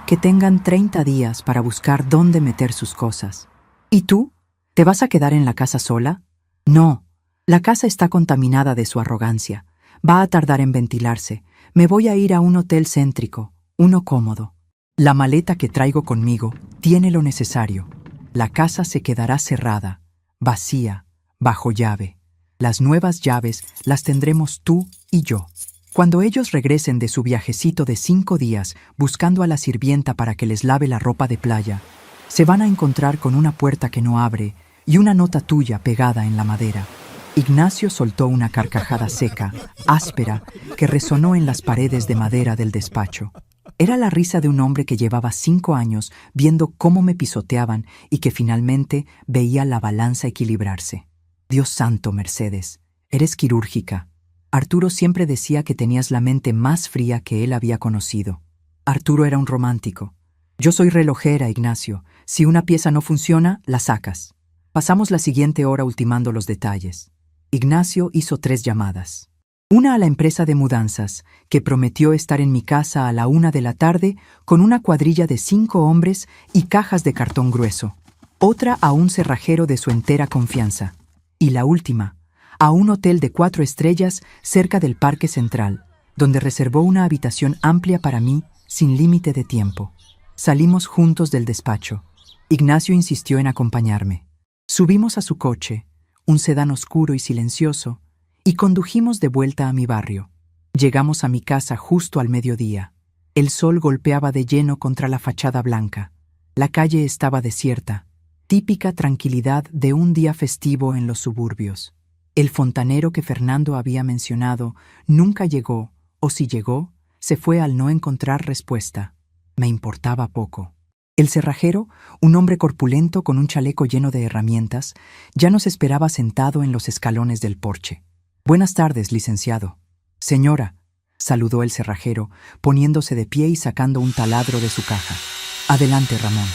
Que tengan 30 días para buscar dónde meter sus cosas. ¿Y tú? ¿Te vas a quedar en la casa sola? No. La casa está contaminada de su arrogancia. Va a tardar en ventilarse. Me voy a ir a un hotel céntrico, uno cómodo. La maleta que traigo conmigo tiene lo necesario. La casa se quedará cerrada, vacía, bajo llave. Las nuevas llaves las tendremos tú y yo. Cuando ellos regresen de su viajecito de 5 días buscando a la sirvienta para que les lave la ropa de playa, se van a encontrar con una puerta que no abre y una nota tuya pegada en la madera. Ignacio soltó una carcajada seca, áspera, que resonó en las paredes de madera del despacho. Era la risa de un hombre que llevaba 5 años viendo cómo me pisoteaban y que finalmente veía la balanza equilibrarse. Dios santo, Mercedes, eres quirúrgica. Arturo siempre decía que tenías la mente más fría que él había conocido. Arturo era un romántico. Yo soy relojera, Ignacio. Si una pieza no funciona, la sacas. Pasamos la siguiente hora ultimando los detalles. Ignacio hizo 3 llamadas. Una a la empresa de mudanzas, que prometió estar en mi casa a la 1 de la tarde con una cuadrilla de 5 hombres y cajas de cartón grueso. Otra a un cerrajero de su entera confianza. Y la última, a un hotel de 4 estrellas cerca del Parque Central, donde reservó una habitación amplia para mí sin límite de tiempo. Salimos juntos del despacho. Ignacio insistió en acompañarme. Subimos a su coche, un sedán oscuro y silencioso, y condujimos de vuelta a mi barrio. Llegamos a mi casa justo al mediodía. El sol golpeaba de lleno contra la fachada blanca. La calle estaba desierta, típica tranquilidad de un día festivo en los suburbios. El fontanero que Fernando había mencionado nunca llegó, o si llegó, se fue al no encontrar respuesta. Me importaba poco. El cerrajero, un hombre corpulento con un chaleco lleno de herramientas, ya nos esperaba sentado en los escalones del porche. «Buenas tardes, licenciado». «Señora», saludó el cerrajero, poniéndose de pie y sacando un taladro de su caja. «Adelante, Ramón.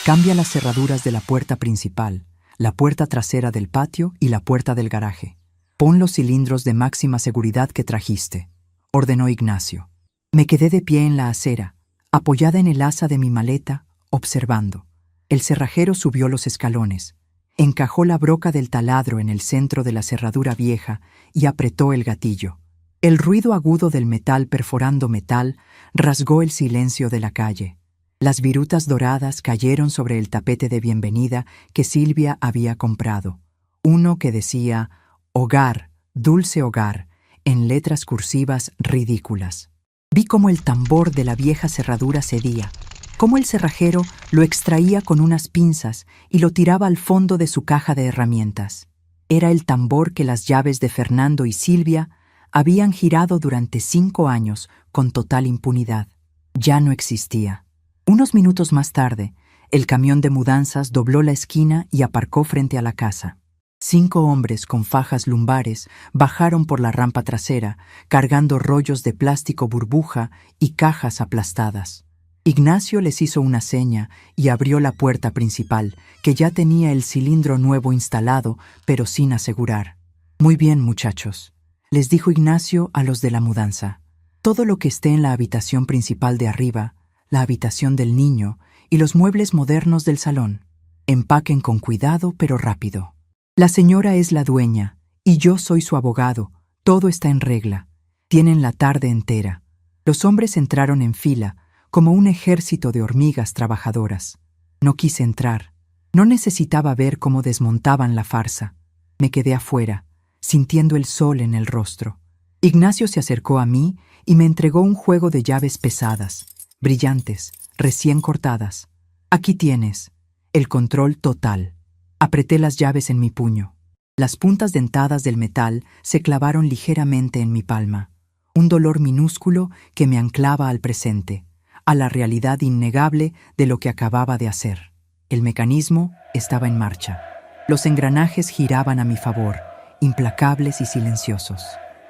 Cambia las cerraduras de la puerta principal, la puerta trasera del patio y la puerta del garaje. Pon los cilindros de máxima seguridad que trajiste», ordenó Ignacio. Me quedé de pie en la acera, apoyada en el asa de mi maleta, observando. El cerrajero subió los escalones, encajó la broca del taladro en el centro de la cerradura vieja y apretó el gatillo. El ruido agudo del metal perforando metal rasgó el silencio de la calle. Las virutas doradas cayeron sobre el tapete de bienvenida que Silvia había comprado. Uno que decía «Hogar, dulce hogar», en letras cursivas ridículas. Vi cómo el tambor de la vieja cerradura cedía, cómo el cerrajero lo extraía con unas pinzas y lo tiraba al fondo de su caja de herramientas. Era el tambor que las llaves de Fernando y Silvia habían girado durante 5 años con total impunidad. Ya no existía. Unos minutos más tarde, el camión de mudanzas dobló la esquina y aparcó frente a la casa. 5 hombres con fajas lumbares bajaron por la rampa trasera, cargando rollos de plástico burbuja y cajas aplastadas. Ignacio les hizo una seña y abrió la puerta principal, que ya tenía el cilindro nuevo instalado, pero sin asegurar. «Muy bien, muchachos», les dijo Ignacio a los de la mudanza. «Todo lo que esté en la habitación principal de arriba, la habitación del niño y los muebles modernos del salón. Empaquen con cuidado, pero rápido. La señora es la dueña, y yo soy su abogado. Todo está en regla. Tienen la tarde entera». Los hombres entraron en fila, como un ejército de hormigas trabajadoras. No quise entrar. No necesitaba ver cómo desmontaban la farsa. Me quedé afuera, sintiendo el sol en el rostro. Ignacio se acercó a mí y me entregó un juego de llaves pesadas, brillantes, recién cortadas. «Aquí tienes. El control total». Apreté las llaves en mi puño. Las puntas dentadas del metal se clavaron ligeramente en mi palma. Un dolor minúsculo que me anclaba al presente, a la realidad innegable de lo que acababa de hacer. El mecanismo estaba en marcha. Los engranajes giraban a mi favor, implacables y silenciosos.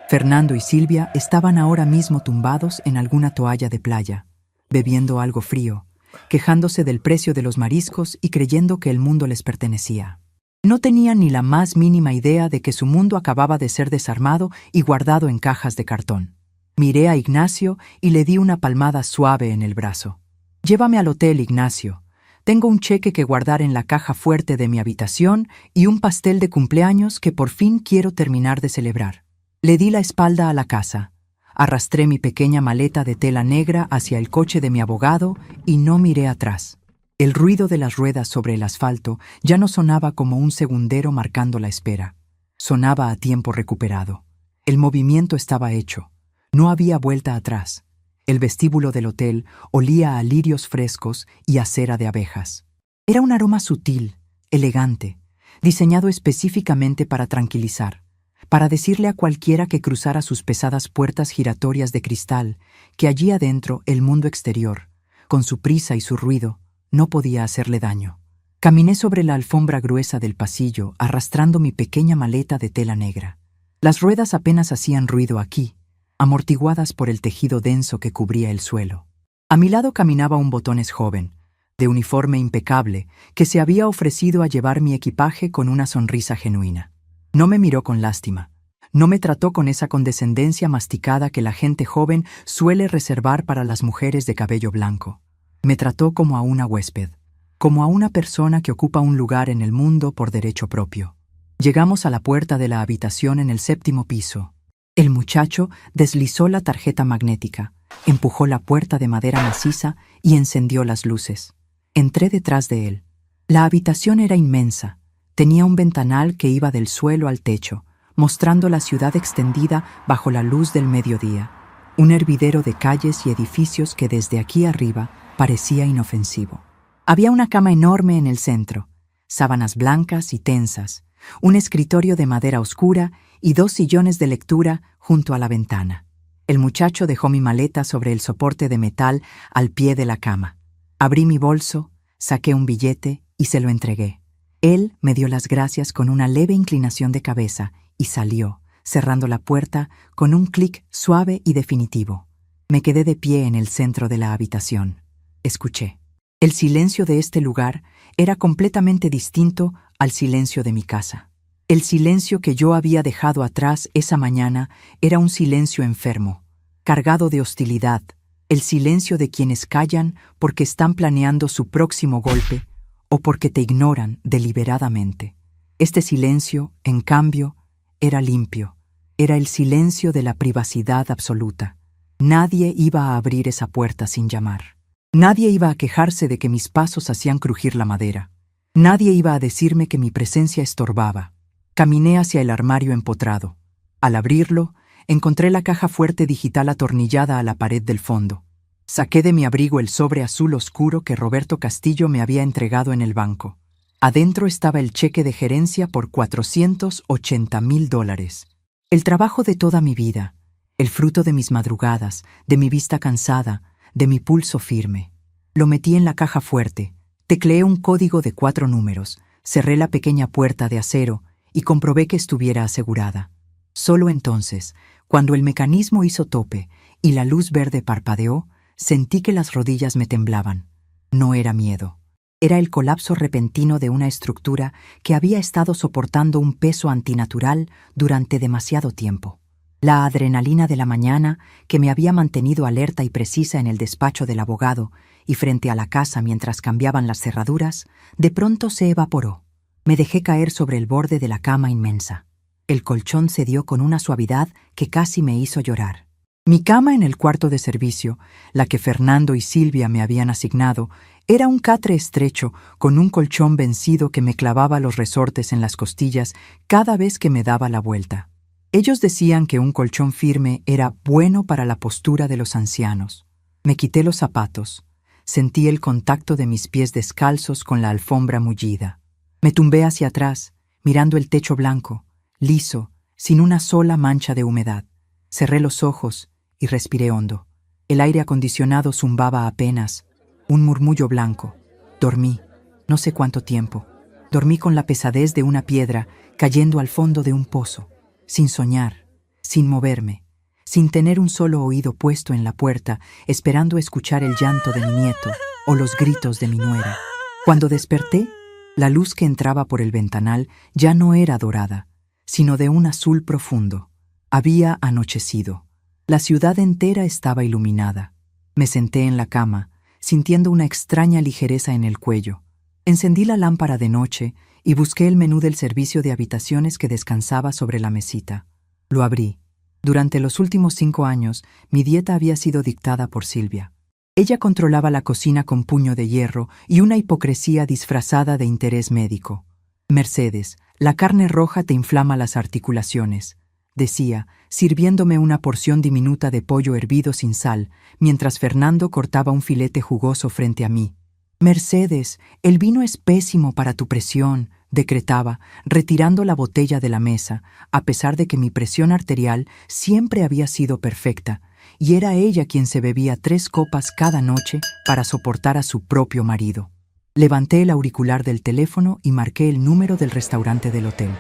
Fernando y Silvia estaban ahora mismo tumbados en alguna toalla de playa, bebiendo algo frío, quejándose del precio de los mariscos y creyendo que el mundo les pertenecía. No tenían ni la más mínima idea de que su mundo acababa de ser desarmado y guardado en cajas de cartón. Miré a Ignacio y le di una palmada suave en el brazo. «Llévame al hotel, Ignacio. Tengo un cheque que guardar en la caja fuerte de mi habitación y un pastel de cumpleaños que por fin quiero terminar de celebrar». Le di la espalda a la casa. Arrastré mi pequeña maleta de tela negra hacia el coche de mi abogado y no miré atrás. El ruido de las ruedas sobre el asfalto ya no sonaba como un segundero marcando la espera. Sonaba a tiempo recuperado. El movimiento estaba hecho. No había vuelta atrás. El vestíbulo del hotel olía a lirios frescos y a cera de abejas. Era un aroma sutil, elegante, diseñado específicamente para tranquilizar, para decirle a cualquiera que cruzara sus pesadas puertas giratorias de cristal que allí adentro el mundo exterior, con su prisa y su ruido, no podía hacerle daño. Caminé sobre la alfombra gruesa del pasillo, arrastrando mi pequeña maleta de tela negra. Las ruedas apenas hacían ruido aquí, amortiguadas por el tejido denso que cubría el suelo. A mi lado caminaba un botones joven, de uniforme impecable, que se había ofrecido a llevar mi equipaje con una sonrisa genuina. No me miró con lástima. No me trató con esa condescendencia masticada que la gente joven suele reservar para las mujeres de cabello blanco. Me trató como a una huésped, como a una persona que ocupa un lugar en el mundo por derecho propio. Llegamos a la puerta de la habitación en el 7º piso. El muchacho deslizó la tarjeta magnética, empujó la puerta de madera maciza y encendió las luces. Entré detrás de él. La habitación era inmensa. Tenía un ventanal que iba del suelo al techo, mostrando la ciudad extendida bajo la luz del mediodía. Un hervidero de calles y edificios que desde aquí arriba parecía inofensivo. Había una cama enorme en el centro, sábanas blancas y tensas, un escritorio de madera oscura y 2 sillones de lectura junto a la ventana. El muchacho dejó mi maleta sobre el soporte de metal al pie de la cama. Abrí mi bolso, saqué un billete y se lo entregué. Él me dio las gracias con una leve inclinación de cabeza y salió, cerrando la puerta con un clic suave y definitivo. Me quedé de pie en el centro de la habitación. Escuché. El silencio de este lugar era completamente distinto al silencio de mi casa. El silencio que yo había dejado atrás esa mañana era un silencio enfermo, cargado de hostilidad, el silencio de quienes callan porque están planeando su próximo golpe o porque te ignoran deliberadamente. Este silencio, en cambio, era limpio. Era el silencio de la privacidad absoluta. Nadie iba a abrir esa puerta sin llamar. Nadie iba a quejarse de que mis pasos hacían crujir la madera. Nadie iba a decirme que mi presencia estorbaba. Caminé hacia el armario empotrado. Al abrirlo, encontré la caja fuerte digital atornillada a la pared del fondo. Saqué de mi abrigo el sobre azul oscuro que Roberto Castillo me había entregado en el banco. Adentro estaba el cheque de gerencia por $480,000. El trabajo de toda mi vida, el fruto de mis madrugadas, de mi vista cansada, de mi pulso firme. Lo metí en la caja fuerte, tecleé un código de 4 números, cerré la pequeña puerta de acero y comprobé que estuviera asegurada. Solo entonces, cuando el mecanismo hizo tope y la luz verde parpadeó, sentí que las rodillas me temblaban. No era miedo. Era el colapso repentino de una estructura que había estado soportando un peso antinatural durante demasiado tiempo. La adrenalina de la mañana, que me había mantenido alerta y precisa en el despacho del abogado y frente a la casa mientras cambiaban las cerraduras, de pronto se evaporó. Me dejé caer sobre el borde de la cama inmensa. El colchón cedió con una suavidad que casi me hizo llorar. Mi cama en el cuarto de servicio, la que Fernando y Silvia me habían asignado, era un catre estrecho con un colchón vencido que me clavaba los resortes en las costillas cada vez que me daba la vuelta. Ellos decían que un colchón firme era bueno para la postura de los ancianos. Me quité los zapatos. Sentí el contacto de mis pies descalzos con la alfombra mullida. Me tumbé hacia atrás, mirando el techo blanco, liso, sin una sola mancha de humedad. Cerré los ojos y respiré hondo. El aire acondicionado zumbaba apenas, un murmullo blanco. Dormí, no sé cuánto tiempo. Dormí con la pesadez de una piedra cayendo al fondo de un pozo, sin soñar, sin moverme, sin tener un solo oído puesto en la puerta, esperando escuchar el llanto de mi nieto, o los gritos de mi nuera. Cuando desperté, la luz que entraba por el ventanal ya no era dorada, sino de un azul profundo. Había anochecido. La ciudad entera estaba iluminada. Me senté en la cama, sintiendo una extraña ligereza en el cuello. Encendí la lámpara de noche y busqué el menú del servicio de habitaciones que descansaba sobre la mesita. Lo abrí. Durante los últimos 5 años, mi dieta había sido dictada por Silvia. Ella controlaba la cocina con puño de hierro y una hipocresía disfrazada de interés médico. Mercedes, la carne roja te inflama las articulaciones, decía, sirviéndome una porción diminuta de pollo hervido sin sal, mientras Fernando cortaba un filete jugoso frente a mí. Mercedes, el vino es pésimo para tu presión, decretaba, retirando la botella de la mesa, a pesar de que mi presión arterial siempre había sido perfecta, y era ella quien se bebía 3 copas cada noche para soportar a su propio marido. Levanté el auricular del teléfono y marqué el número del restaurante del hotel.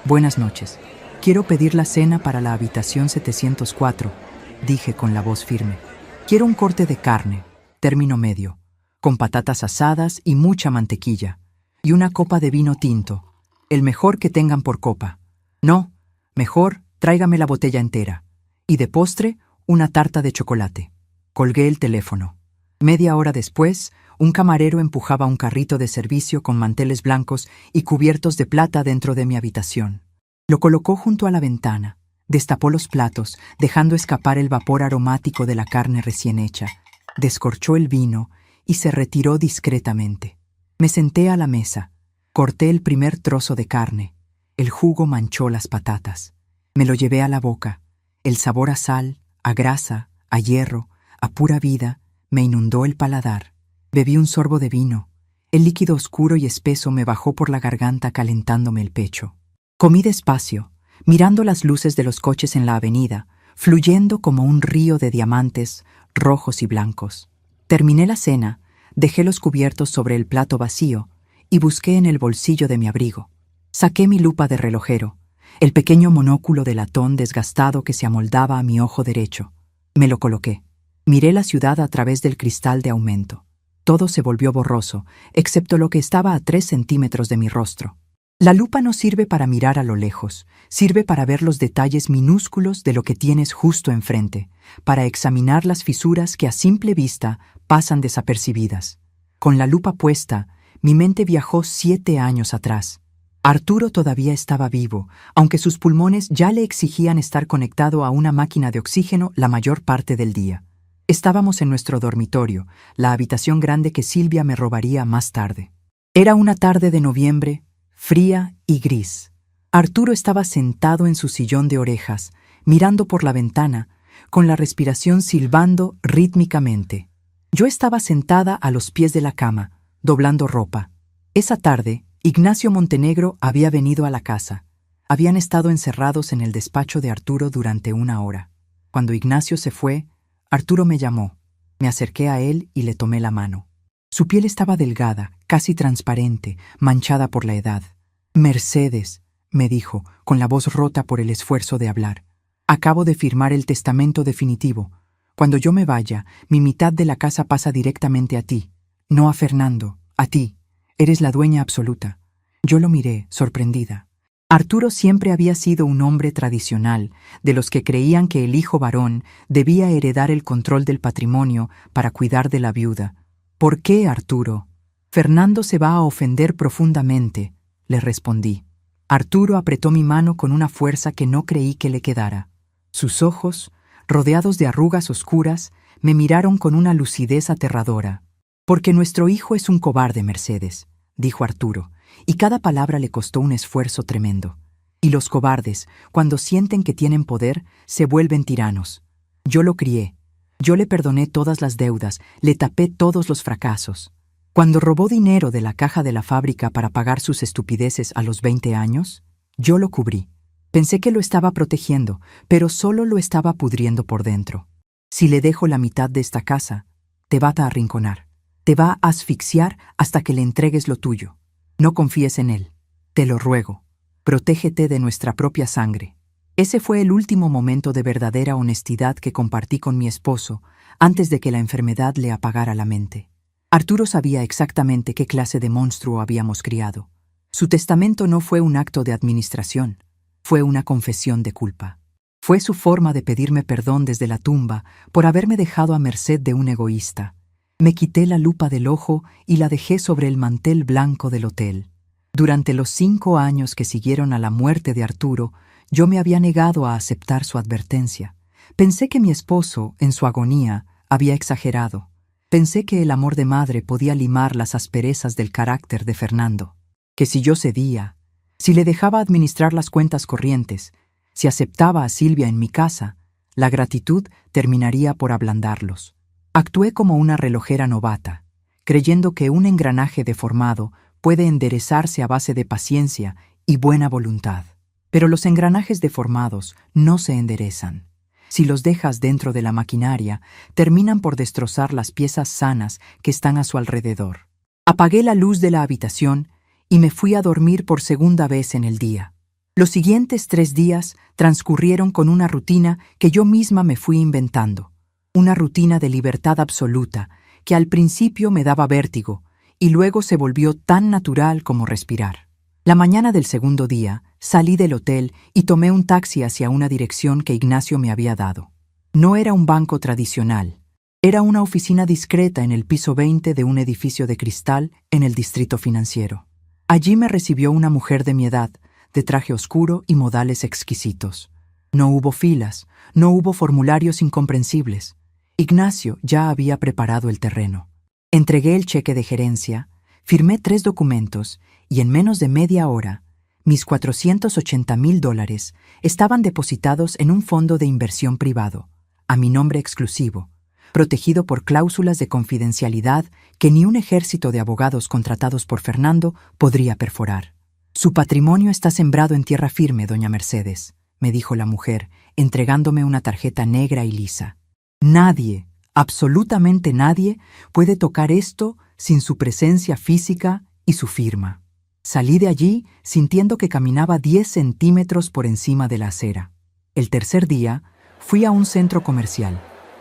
Buenas noches. Quiero pedir la cena para la habitación 704, dije con la voz firme. Quiero un corte de carne, término medio, con patatas asadas y mucha mantequilla, y una copa de vino tinto, el mejor que tengan por copa. No, mejor tráigame la botella entera. Y de postre, una tarta de chocolate. Colgué el teléfono. Media hora después, un camarero empujaba un carrito de servicio con manteles blancos y cubiertos de plata dentro de mi habitación. Lo colocó junto a la ventana, destapó los platos, dejando escapar el vapor aromático de la carne recién hecha, descorchó el vino y se retiró discretamente. Me senté a la mesa, corté el primer trozo de carne, el jugo manchó las patatas. Me lo llevé a la boca, el sabor a sal, a grasa, a hierro, a pura vida, me inundó el paladar. Bebí un sorbo de vino. El líquido oscuro y espeso me bajó por la garganta calentándome el pecho. Comí despacio, mirando las luces de los coches en la avenida, fluyendo como un río de diamantes, rojos y blancos. Terminé la cena, dejé los cubiertos sobre el plato vacío y busqué en el bolsillo de mi abrigo. Saqué mi lupa de relojero, el pequeño monóculo de latón desgastado que se amoldaba a mi ojo derecho. Me lo coloqué. Miré la ciudad a través del cristal de aumento. Todo se volvió borroso, excepto lo que estaba a 3 centímetros de mi rostro. La lupa no sirve para mirar a lo lejos, sirve para ver los detalles minúsculos de lo que tienes justo enfrente, para examinar las fisuras que a simple vista pasan desapercibidas. Con la lupa puesta, mi mente viajó 7 años atrás. Arturo todavía estaba vivo, aunque sus pulmones ya le exigían estar conectado a una máquina de oxígeno la mayor parte del día. Estábamos en nuestro dormitorio, la habitación grande que Silvia me robaría más tarde. Era una tarde de noviembre, fría y gris. Arturo estaba sentado en su sillón de orejas, mirando por la ventana, con la respiración silbando rítmicamente. Yo estaba sentada a los pies de la cama, doblando ropa. Esa tarde, Ignacio Montenegro había venido a la casa. Habían estado encerrados en el despacho de Arturo durante 1 hora. Cuando Ignacio se fue, Arturo me llamó. Me acerqué a él y le tomé la mano. Su piel estaba delgada, casi transparente, manchada por la edad. Mercedes, me dijo, con la voz rota por el esfuerzo de hablar. Acabo de firmar el testamento definitivo. Cuando yo me vaya, mi mitad de la casa pasa directamente a ti. No a Fernando, a ti. Eres la dueña absoluta. Yo lo miré, sorprendida. Arturo siempre había sido un hombre tradicional, de los que creían que el hijo varón debía heredar el control del patrimonio para cuidar de la viuda. ¿Por qué, Arturo? Fernando se va a ofender profundamente, le respondí. Arturo apretó mi mano con una fuerza que no creí que le quedara. Sus ojos, rodeados de arrugas oscuras, me miraron con una lucidez aterradora. Porque nuestro hijo es un cobarde, Mercedes, dijo Arturo, y cada palabra le costó un esfuerzo tremendo. Y los cobardes, cuando sienten que tienen poder, se vuelven tiranos. Yo lo crié. Yo le perdoné todas las deudas, le tapé todos los fracasos. Cuando robó dinero de la caja de la fábrica para pagar sus estupideces a los 20 años, yo lo cubrí. Pensé que lo estaba protegiendo, pero solo lo estaba pudriendo por dentro. Si le dejo la mitad de esta casa, te va a arrinconar. Te va a asfixiar hasta que le entregues lo tuyo. No confíes en él. Te lo ruego. Protégete de nuestra propia sangre. Ese fue el último momento de verdadera honestidad que compartí con mi esposo antes de que la enfermedad le apagara la mente. Arturo sabía exactamente qué clase de monstruo habíamos criado. Su testamento no fue un acto de administración, fue una confesión de culpa. Fue su forma de pedirme perdón desde la tumba por haberme dejado a merced de un egoísta. Me quité la lupa del ojo y la dejé sobre el mantel blanco del hotel. Durante los 5 años que siguieron a la muerte de Arturo, yo me había negado a aceptar su advertencia. Pensé que mi esposo, en su agonía, había exagerado. Pensé que el amor de madre podía limar las asperezas del carácter de Fernando. Que si yo cedía, si le dejaba administrar las cuentas corrientes, si aceptaba a Silvia en mi casa, la gratitud terminaría por ablandarlos. Actué como una relojera novata, creyendo que un engranaje deformado puede enderezarse a base de paciencia y buena voluntad. Pero los engranajes deformados no se enderezan. Si los dejas dentro de la maquinaria, terminan por destrozar las piezas sanas que están a su alrededor. Apagué la luz de la habitación y me fui a dormir por segunda vez en el día. Los siguientes 3 días transcurrieron con una rutina que yo misma me fui inventando. Una rutina de libertad absoluta que al principio me daba vértigo y luego se volvió tan natural como respirar. La mañana del segundo día salí del hotel y tomé un taxi hacia una dirección que Ignacio me había dado. No era un banco tradicional. Era una oficina discreta en el piso 20 de un edificio de cristal en el distrito financiero. Allí me recibió una mujer de mi edad, de traje oscuro y modales exquisitos. No hubo filas, no hubo formularios incomprensibles. Ignacio ya había preparado el terreno. Entregué el cheque de gerencia, firmé 3 documentos y en menos de media hora, mis $480,000 estaban depositados en un fondo de inversión privado, a mi nombre exclusivo, protegido por cláusulas de confidencialidad que ni un ejército de abogados contratados por Fernando podría perforar. Su patrimonio está sembrado en tierra firme, doña Mercedes, me dijo la mujer, entregándome una tarjeta negra y lisa. Nadie, absolutamente nadie, puede tocar esto sin su presencia física y su firma. Salí de allí sintiendo que caminaba 10 centímetros por encima de la acera. El tercer día, fui a un centro comercial.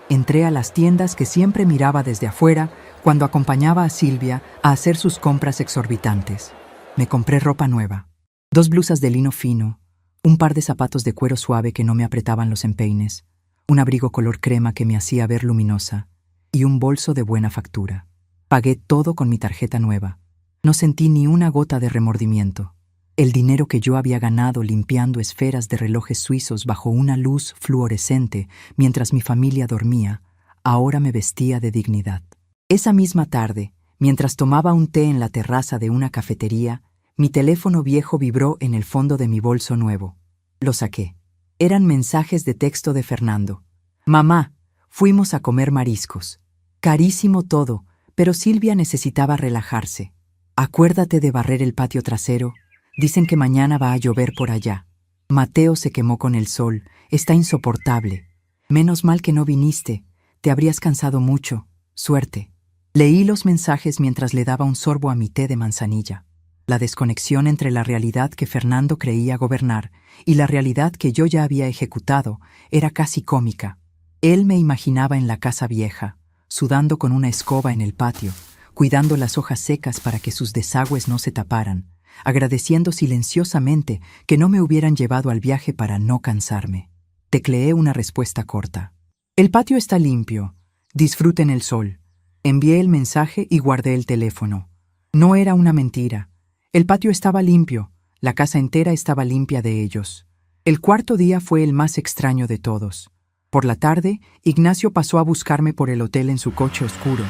Entré a las tiendas que siempre miraba desde afuera cuando acompañaba a Silvia a hacer sus compras exorbitantes. Me compré ropa nueva, 2 blusas de lino fino, un par de zapatos de cuero suave que no me apretaban los empeines, un abrigo color crema que me hacía ver luminosa y un bolso de buena factura. Pagué todo con mi tarjeta nueva. No sentí ni una gota de remordimiento. El dinero que yo había ganado limpiando esferas de relojes suizos bajo una luz fluorescente mientras mi familia dormía, ahora me vestía de dignidad. Esa misma tarde, mientras tomaba un té en la terraza de una cafetería, mi teléfono viejo vibró en el fondo de mi bolso nuevo. Lo saqué. Eran mensajes de texto de Fernando. Mamá, fuimos a comer mariscos. Carísimo todo, pero Silvia necesitaba relajarse. Acuérdate de barrer el patio trasero. Dicen que mañana va a llover por allá. Mateo se quemó con el sol. Está insoportable. Menos mal que no viniste. Te habrías cansado mucho. Suerte. Leí los mensajes mientras le daba un sorbo a mi té de manzanilla. La desconexión entre la realidad que Fernando creía gobernar y la realidad que yo ya había ejecutado era casi cómica. Él me imaginaba en la casa vieja, sudando con una escoba en el patio, cuidando las hojas secas para que sus desagües no se taparan, agradeciendo silenciosamente que no me hubieran llevado al viaje para no cansarme. Tecleé una respuesta corta. El patio está limpio. Disfruten el sol. Envié el mensaje y guardé el teléfono. No era una mentira. El patio estaba limpio. La casa entera estaba limpia de ellos. El cuarto día fue el más extraño de todos. Por la tarde, Ignacio pasó a buscarme por el hotel en su coche oscuro.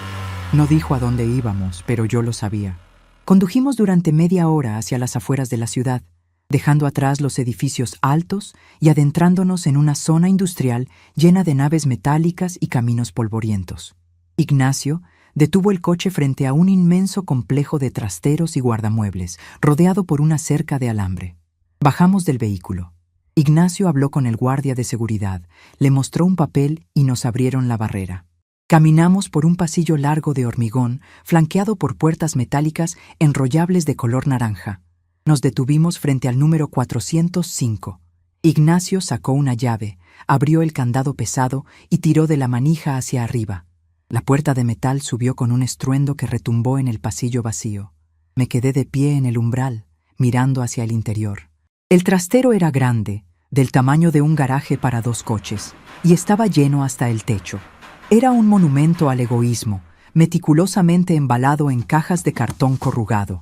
No dijo a dónde íbamos, pero yo lo sabía. Condujimos durante media hora hacia las afueras de la ciudad, dejando atrás los edificios altos y adentrándonos en una zona industrial llena de naves metálicas y caminos polvorientos. Ignacio detuvo el coche frente a un inmenso complejo de trasteros y guardamuebles, rodeado por una cerca de alambre. Bajamos del vehículo. Ignacio habló con el guardia de seguridad, le mostró un papel y nos abrieron la barrera. Caminamos por un pasillo largo de hormigón, flanqueado por puertas metálicas enrollables de color naranja. Nos detuvimos frente al número 405. Ignacio sacó una llave, abrió el candado pesado y tiró de la manija hacia arriba. La puerta de metal subió con un estruendo que retumbó en el pasillo vacío. Me quedé de pie en el umbral, mirando hacia el interior. El trastero era grande, del tamaño de un garaje para 2 coches, y estaba lleno hasta el techo. Era un monumento al egoísmo, meticulosamente embalado en cajas de cartón corrugado.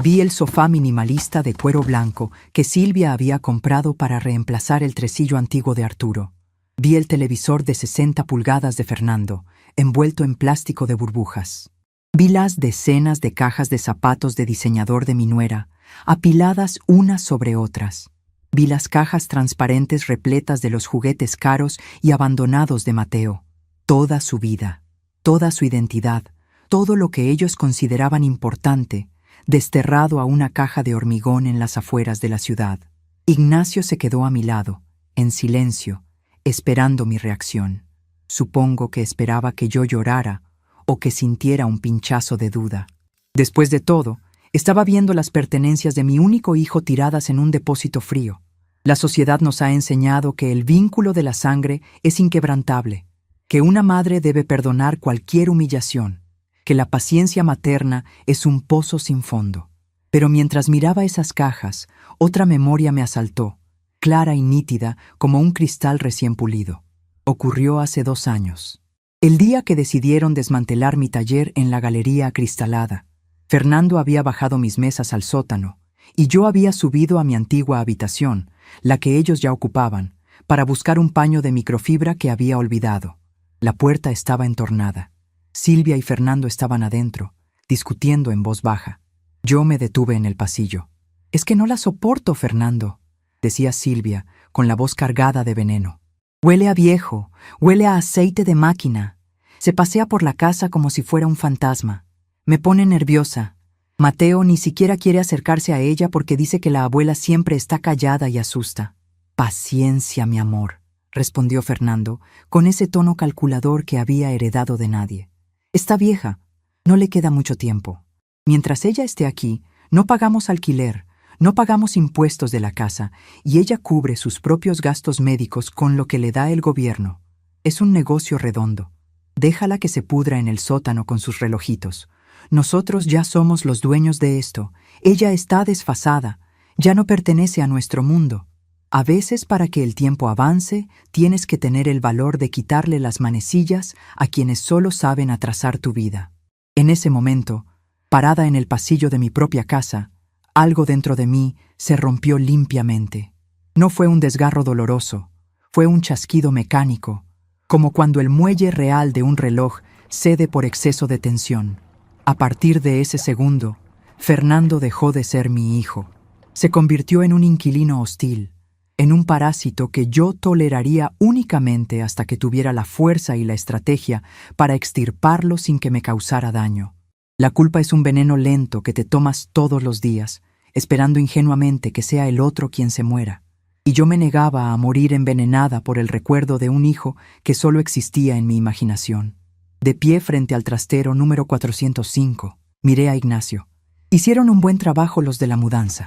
Vi el sofá minimalista de cuero blanco que Silvia había comprado para reemplazar el tresillo antiguo de Arturo. Vi el televisor de 60 pulgadas de Fernando, envuelto en plástico de burbujas. Vi las decenas de cajas de zapatos de diseñador de mi nuera, apiladas unas sobre otras. Vi las cajas transparentes repletas de los juguetes caros y abandonados de Mateo. Toda su vida, toda su identidad, todo lo que ellos consideraban importante, desterrado a una caja de hormigón en las afueras de la ciudad. Ignacio se quedó a mi lado, en silencio, esperando mi reacción. Supongo que esperaba que yo llorara o que sintiera un pinchazo de duda. Después de todo, estaba viendo las pertenencias de mi único hijo tiradas en un depósito frío. La sociedad nos ha enseñado que el vínculo de la sangre es inquebrantable, que una madre debe perdonar cualquier humillación, que la paciencia materna es un pozo sin fondo. Pero mientras miraba esas cajas, otra memoria me asaltó, clara y nítida como un cristal recién pulido. Ocurrió hace 2 años. El día que decidieron desmantelar mi taller en la galería acristalada. Fernando había bajado mis mesas al sótano, y yo había subido a mi antigua habitación, la que ellos ya ocupaban, para buscar un paño de microfibra que había olvidado. La puerta estaba entornada. Silvia y Fernando estaban adentro, discutiendo en voz baja. Yo me detuve en el pasillo. «Es que no la soporto, Fernando», decía Silvia, con la voz cargada de veneno. «Huele a viejo, huele a aceite de máquina. Se pasea por la casa como si fuera un fantasma. Me pone nerviosa. Mateo ni siquiera quiere acercarse a ella porque dice que la abuela siempre está callada y asusta». «Paciencia, mi amor», respondió Fernando, con ese tono calculador que había heredado de nadie. «Está vieja, no le queda mucho tiempo. Mientras ella esté aquí, no pagamos alquiler, no pagamos impuestos de la casa, y ella cubre sus propios gastos médicos con lo que le da el gobierno. Es un negocio redondo. Déjala que se pudra en el sótano con sus relojitos. Nosotros ya somos los dueños de esto. Ella está desfasada, ya no pertenece a nuestro mundo. A veces, para que el tiempo avance, tienes que tener el valor de quitarle las manecillas a quienes solo saben atrasar tu vida». En ese momento, parada en el pasillo de mi propia casa, algo dentro de mí se rompió limpiamente. No fue un desgarro doloroso, fue un chasquido mecánico, como cuando el muelle real de un reloj cede por exceso de tensión. A partir de ese segundo, Fernando dejó de ser mi hijo. Se convirtió en un inquilino hostil, en un parásito que yo toleraría únicamente hasta que tuviera la fuerza y la estrategia para extirparlo sin que me causara daño. La culpa es un veneno lento que te tomas todos los días, esperando ingenuamente que sea el otro quien se muera. Y yo me negaba a morir envenenada por el recuerdo de un hijo que solo existía en mi imaginación. De pie frente al trastero número 405, miré a Ignacio. «Hicieron un buen trabajo los de la mudanza»,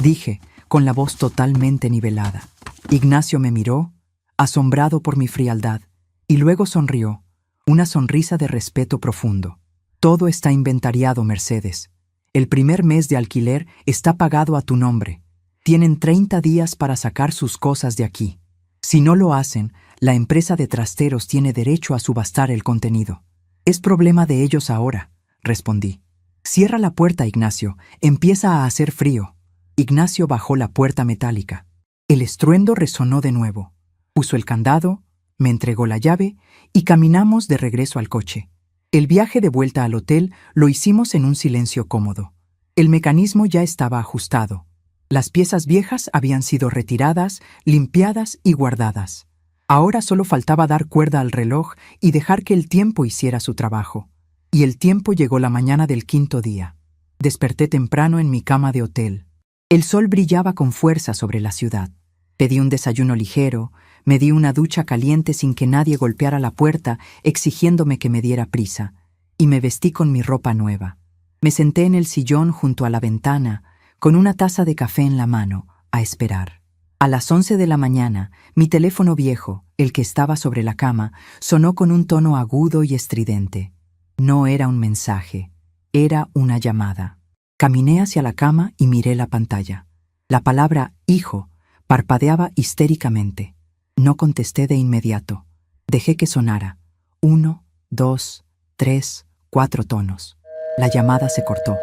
dije, con la voz totalmente nivelada. Ignacio me miró, asombrado por mi frialdad, y luego sonrió, una sonrisa de respeto profundo. «Todo está inventariado, Mercedes. El primer mes de alquiler está pagado a tu nombre. Tienen 30 días para sacar sus cosas de aquí. Si no lo hacen, la empresa de trasteros tiene derecho a subastar el contenido». «Es problema de ellos ahora», respondí. «Cierra la puerta, Ignacio. Empieza a hacer frío». Ignacio bajó la puerta metálica. El estruendo resonó de nuevo. Puso el candado, me entregó la llave y caminamos de regreso al coche. El viaje de vuelta al hotel lo hicimos en un silencio cómodo. El mecanismo ya estaba ajustado. Las piezas viejas habían sido retiradas, limpiadas y guardadas. Ahora solo faltaba dar cuerda al reloj y dejar que el tiempo hiciera su trabajo. Y el tiempo llegó la mañana del 5.º día. Desperté temprano en mi cama de hotel. El sol brillaba con fuerza sobre la ciudad. Pedí un desayuno ligero, me di una ducha caliente sin que nadie golpeara la puerta exigiéndome que me diera prisa, y me vestí con mi ropa nueva. Me senté en el sillón junto a la ventana, con una taza de café en la mano, a esperar. A las 11 de la mañana, mi teléfono viejo, el que estaba sobre la cama, sonó con un tono agudo y estridente. No era un mensaje, era una llamada. Caminé hacia la cama y miré la pantalla. La palabra hijo parpadeaba histéricamente. No contesté de inmediato. Dejé que sonara. 1, 2, 3, 4 tonos. La llamada se cortó.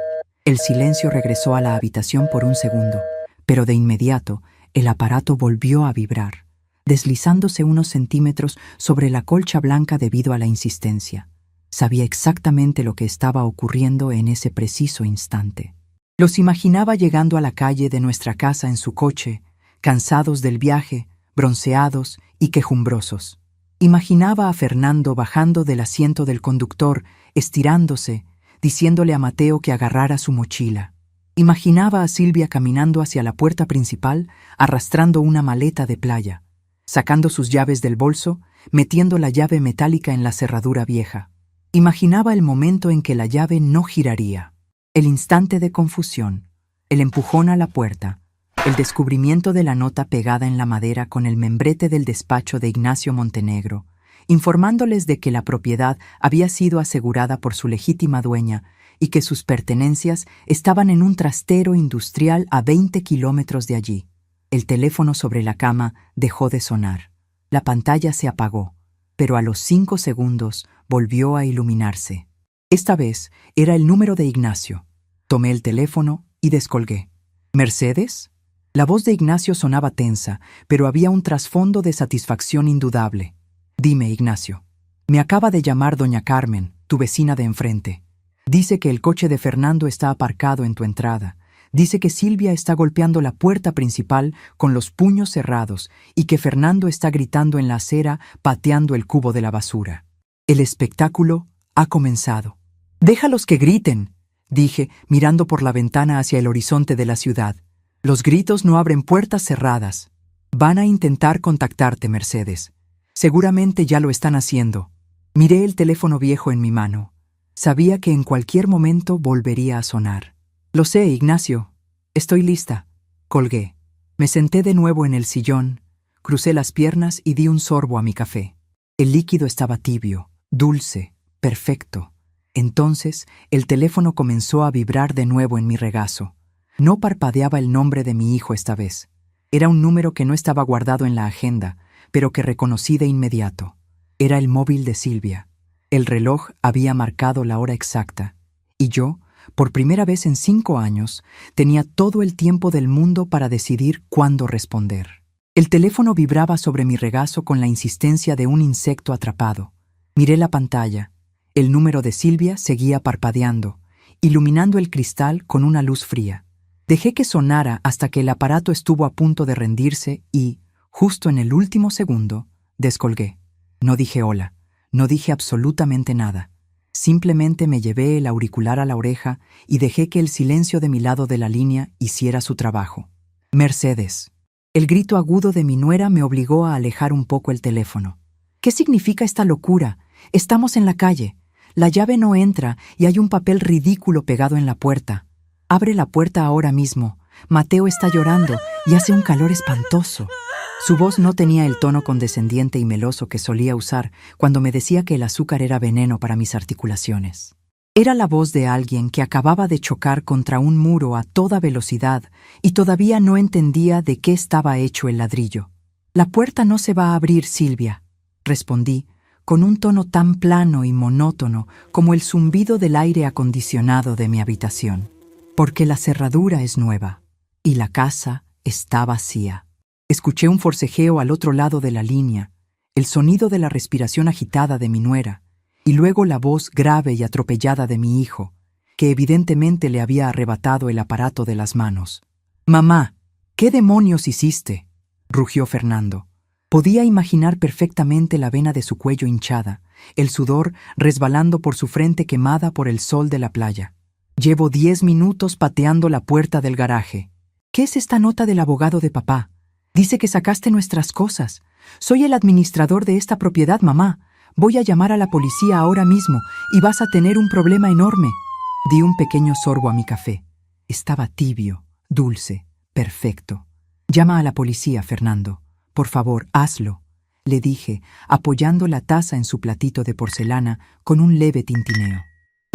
El silencio regresó a la habitación por un segundo, pero de inmediato el aparato volvió a vibrar, deslizándose unos centímetros sobre la colcha blanca debido a la insistencia. Sabía exactamente lo que estaba ocurriendo en ese preciso instante. Los imaginaba llegando a la calle de nuestra casa en su coche, cansados del viaje, bronceados y quejumbrosos. Imaginaba a Fernando bajando del asiento del conductor, estirándose, diciéndole a Mateo que agarrara su mochila. Imaginaba a Silvia caminando hacia la puerta principal, arrastrando una maleta de playa, sacando sus llaves del bolso, metiendo la llave metálica en la cerradura vieja. Imaginaba el momento en que la llave no giraría, el instante de confusión, el empujón a la puerta, el descubrimiento de la nota pegada en la madera con el membrete del despacho de Ignacio Montenegro, informándoles de que la propiedad había sido asegurada por su legítima dueña y que sus pertenencias estaban en un trastero industrial a 20 kilómetros de allí. El teléfono sobre la cama dejó de sonar. La pantalla se apagó, pero a los 5 segundos volvió a iluminarse. Esta vez era el número de Ignacio. Tomé el teléfono y descolgué. ¿Mercedes? La voz de Ignacio sonaba tensa, pero había un trasfondo de satisfacción indudable. Dime, Ignacio. Me acaba de llamar doña Carmen, tu vecina de enfrente. Dice que el coche de Fernando está aparcado en tu entrada. Dice que Silvia está golpeando la puerta principal con los puños cerrados y que Fernando está gritando en la acera pateando el cubo de la basura. El espectáculo ha comenzado. «Déjalos que griten», dije, mirando por la ventana hacia el horizonte de la ciudad. «Los gritos no abren puertas cerradas. Van a intentar contactarte, Mercedes. Seguramente ya lo están haciendo». Miré el teléfono viejo en mi mano. Sabía que en cualquier momento volvería a sonar. «Lo sé, Ignacio. Estoy lista». Colgué. Me senté de nuevo en el sillón, crucé las piernas y di un sorbo a mi café. El líquido estaba tibio, dulce, perfecto. Entonces, el teléfono comenzó a vibrar de nuevo en mi regazo. No parpadeaba el nombre de mi hijo esta vez. Era un número que no estaba guardado en la agenda, pero que reconocí de inmediato. Era el móvil de Silvia. El reloj había marcado la hora exacta, y yo, por primera vez en 5 años, tenía todo el tiempo del mundo para decidir cuándo responder. El teléfono vibraba sobre mi regazo con la insistencia de un insecto atrapado. Miré la pantalla. El número de Silvia seguía parpadeando, iluminando el cristal con una luz fría. Dejé que sonara hasta que el aparato estuvo a punto de rendirse y, justo en el último segundo, descolgué. No dije hola, no dije absolutamente nada. Simplemente me llevé el auricular a la oreja y dejé que el silencio de mi lado de la línea hiciera su trabajo. «Mercedes». El grito agudo de mi nuera me obligó a alejar un poco el teléfono. «¿Qué significa esta locura? Estamos en la calle. La llave no entra y hay un papel ridículo pegado en la puerta. Abre la puerta ahora mismo. Mateo está llorando y hace un calor espantoso». Su voz no tenía el tono condescendiente y meloso que solía usar cuando me decía que el azúcar era veneno para mis articulaciones. Era la voz de alguien que acababa de chocar contra un muro a toda velocidad y todavía no entendía de qué estaba hecho el ladrillo. «La puerta no se va a abrir, Silvia», respondí, con un tono tan plano y monótono como el zumbido del aire acondicionado de mi habitación. «Porque la cerradura es nueva y la casa está vacía». Escuché un forcejeo al otro lado de la línea, el sonido de la respiración agitada de mi nuera, y luego la voz grave y atropellada de mi hijo, que evidentemente le había arrebatado el aparato de las manos. «Mamá, ¿qué demonios hiciste?», rugió Fernando. Podía imaginar perfectamente la vena de su cuello hinchada, el sudor resbalando por su frente quemada por el sol de la playa. «Llevo 10 minutos pateando la puerta del garaje. ¿Qué es esta nota del abogado de papá? Dice que sacaste nuestras cosas. Soy el administrador de esta propiedad, mamá. Voy a llamar a la policía ahora mismo y vas a tener un problema enorme». Di un pequeño sorbo a mi café. Estaba tibio, dulce, perfecto. Llama a la policía, Fernando. Por favor, hazlo, le dije, apoyando la taza en su platito de porcelana con un leve tintineo.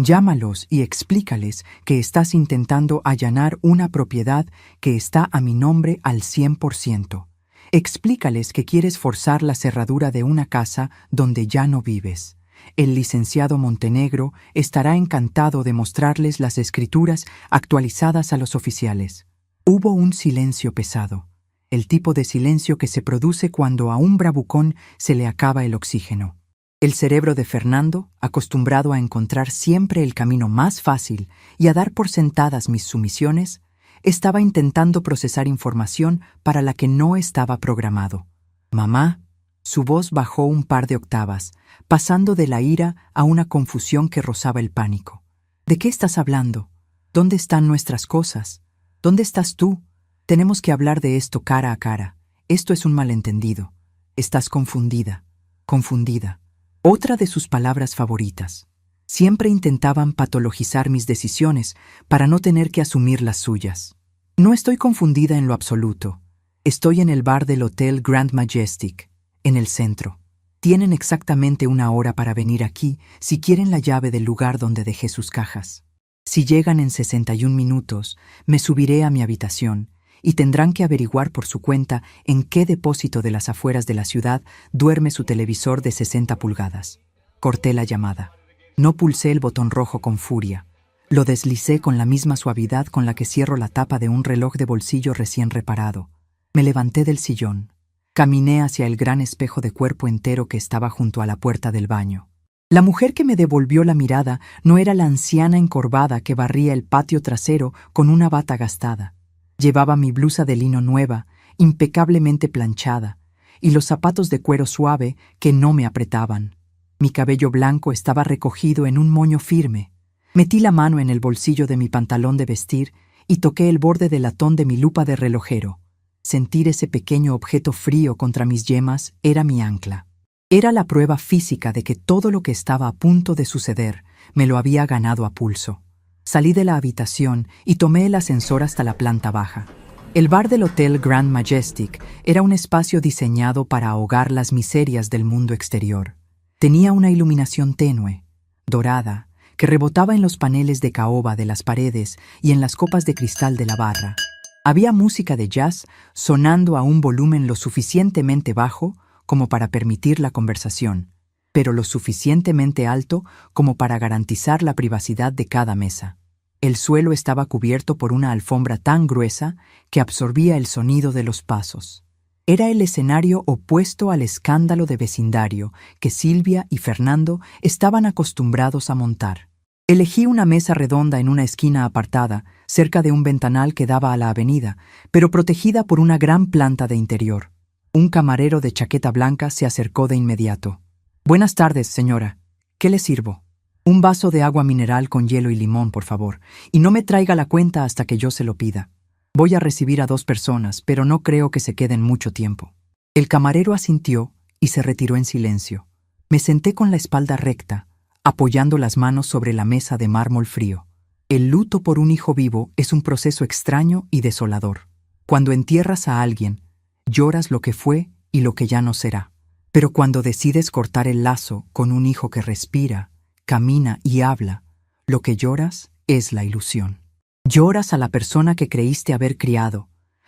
Llámalos y explícales que estás intentando allanar una propiedad que está a mi nombre al 100%. Explícales que quieres forzar la cerradura de una casa donde ya no vives. El licenciado Montenegro estará encantado de mostrarles las escrituras actualizadas a los oficiales. Hubo un silencio pesado, el tipo de silencio que se produce cuando a un bravucón se le acaba el oxígeno. El cerebro de Fernando, acostumbrado a encontrar siempre el camino más fácil y a dar por sentadas mis sumisiones, estaba intentando procesar información para la que no estaba programado. «Mamá», su voz bajó un par de octavas, pasando de la ira a una confusión que rozaba el pánico. «¿De qué estás hablando? ¿Dónde están nuestras cosas? ¿Dónde estás tú? Tenemos que hablar de esto cara a cara. Esto es un malentendido. Estás confundida, confundida». Otra de sus palabras favoritas. Siempre intentaban patologizar mis decisiones para no tener que asumir las suyas. No estoy confundida en lo absoluto. Estoy en el bar del Hotel Grand Majestic, en el centro. Tienen exactamente 1 hora para venir aquí si quieren la llave del lugar donde dejé sus cajas. Si llegan en 61 minutos, me subiré a mi habitación y tendrán que averiguar por su cuenta en qué depósito de las afueras de la ciudad duerme su televisor de 60 pulgadas. Corté la llamada. No pulsé el botón rojo con furia. Lo deslicé con la misma suavidad con la que cierro la tapa de un reloj de bolsillo recién reparado. Me levanté del sillón. Caminé hacia el gran espejo de cuerpo entero que estaba junto a la puerta del baño. La mujer que me devolvió la mirada no era la anciana encorvada que barría el patio trasero con una bata gastada. Llevaba mi blusa de lino nueva, impecablemente planchada, y los zapatos de cuero suave que no me apretaban. Mi cabello blanco estaba recogido en un moño firme. Metí la mano en el bolsillo de mi pantalón de vestir y toqué el borde del latón de mi lupa de relojero. Sentir ese pequeño objeto frío contra mis yemas era mi ancla. Era la prueba física de que todo lo que estaba a punto de suceder me lo había ganado a pulso. Salí de la habitación y tomé el ascensor hasta la planta baja. El bar del Hotel Grand Majestic era un espacio diseñado para ahogar las miserias del mundo exterior. Tenía una iluminación tenue, dorada, que rebotaba en los paneles de caoba de las paredes y en las copas de cristal de la barra. Había música de jazz sonando a un volumen lo suficientemente bajo como para permitir la conversación, pero lo suficientemente alto como para garantizar la privacidad de cada mesa. El suelo estaba cubierto por una alfombra tan gruesa que absorbía el sonido de los pasos. Era el escenario opuesto al escándalo de vecindario que Silvia y Fernando estaban acostumbrados a montar. Elegí una mesa redonda en una esquina apartada, cerca de un ventanal que daba a la avenida, pero protegida por una gran planta de interior. Un camarero de chaqueta blanca se acercó de inmediato. «Buenas tardes, señora. ¿Qué le sirvo?» «Un vaso de agua mineral con hielo y limón, por favor, y no me traiga la cuenta hasta que yo se lo pida. Voy a recibir a 2 personas, pero no creo que se queden mucho tiempo». El camarero asintió y se retiró en silencio. Me senté con la espalda recta, apoyando las manos sobre la mesa de mármol frío. El luto por un hijo vivo es un proceso extraño y desolador. Cuando entierras a alguien, lloras lo que fue y lo que ya no será. Pero cuando decides cortar el lazo con un hijo que respira, camina y habla, lo que lloras es la ilusión. Lloras a la persona que creíste haber criado,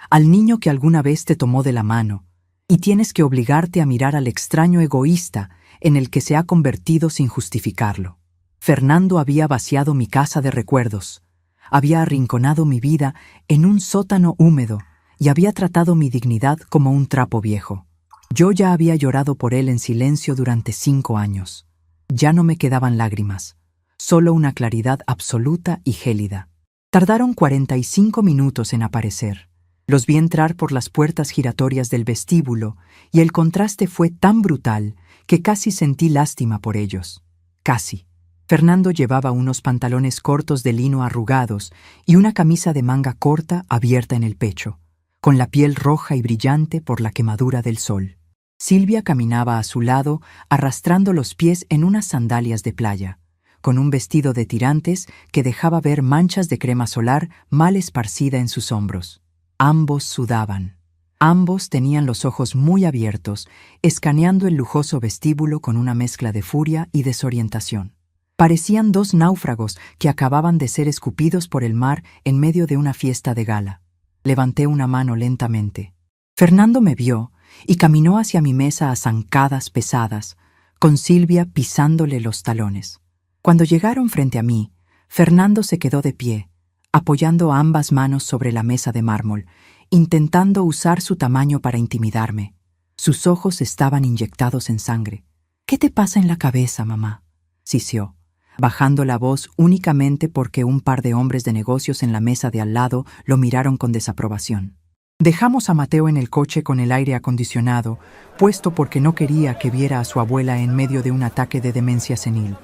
al niño que alguna vez te tomó de la mano, y tienes que obligarte a mirar al extraño egoísta en el que se ha convertido sin justificarlo. Fernando había vaciado mi casa de recuerdos, había arrinconado mi vida en un sótano húmedo y había tratado mi dignidad como un trapo viejo. Yo ya había llorado por él en silencio durante 5 años. Ya no me quedaban lágrimas, solo una claridad absoluta y gélida. Tardaron 45 minutos en aparecer. Los vi entrar por las puertas giratorias del vestíbulo y el contraste fue tan brutal que casi sentí lástima por ellos. Casi. Fernando llevaba unos pantalones cortos de lino arrugados y una camisa de manga corta abierta en el pecho, con la piel roja y brillante por la quemadura del sol. Silvia caminaba a su lado, arrastrando los pies en unas sandalias de playa, con un vestido de tirantes que dejaba ver manchas de crema solar mal esparcida en sus hombros. Ambos sudaban. Ambos tenían los ojos muy abiertos, escaneando el lujoso vestíbulo con una mezcla de furia y desorientación. Parecían dos náufragos que acababan de ser escupidos por el mar en medio de una fiesta de gala. Levanté una mano lentamente. Fernando me vio y caminó hacia mi mesa a zancadas pesadas, con Silvia pisándole los talones. Cuando llegaron frente a mí, Fernando se quedó de pie, apoyando ambas manos sobre la mesa de mármol, intentando usar su tamaño para intimidarme. Sus ojos estaban inyectados en sangre. «¿Qué te pasa en la cabeza, mamá?», sisió, bajando la voz únicamente porque un par de hombres de negocios en la mesa de al lado lo miraron con desaprobación. Dejamos a Mateo en el coche con el aire acondicionado, puesto porque no quería que viera a su abuela en medio de un ataque de demencia senil.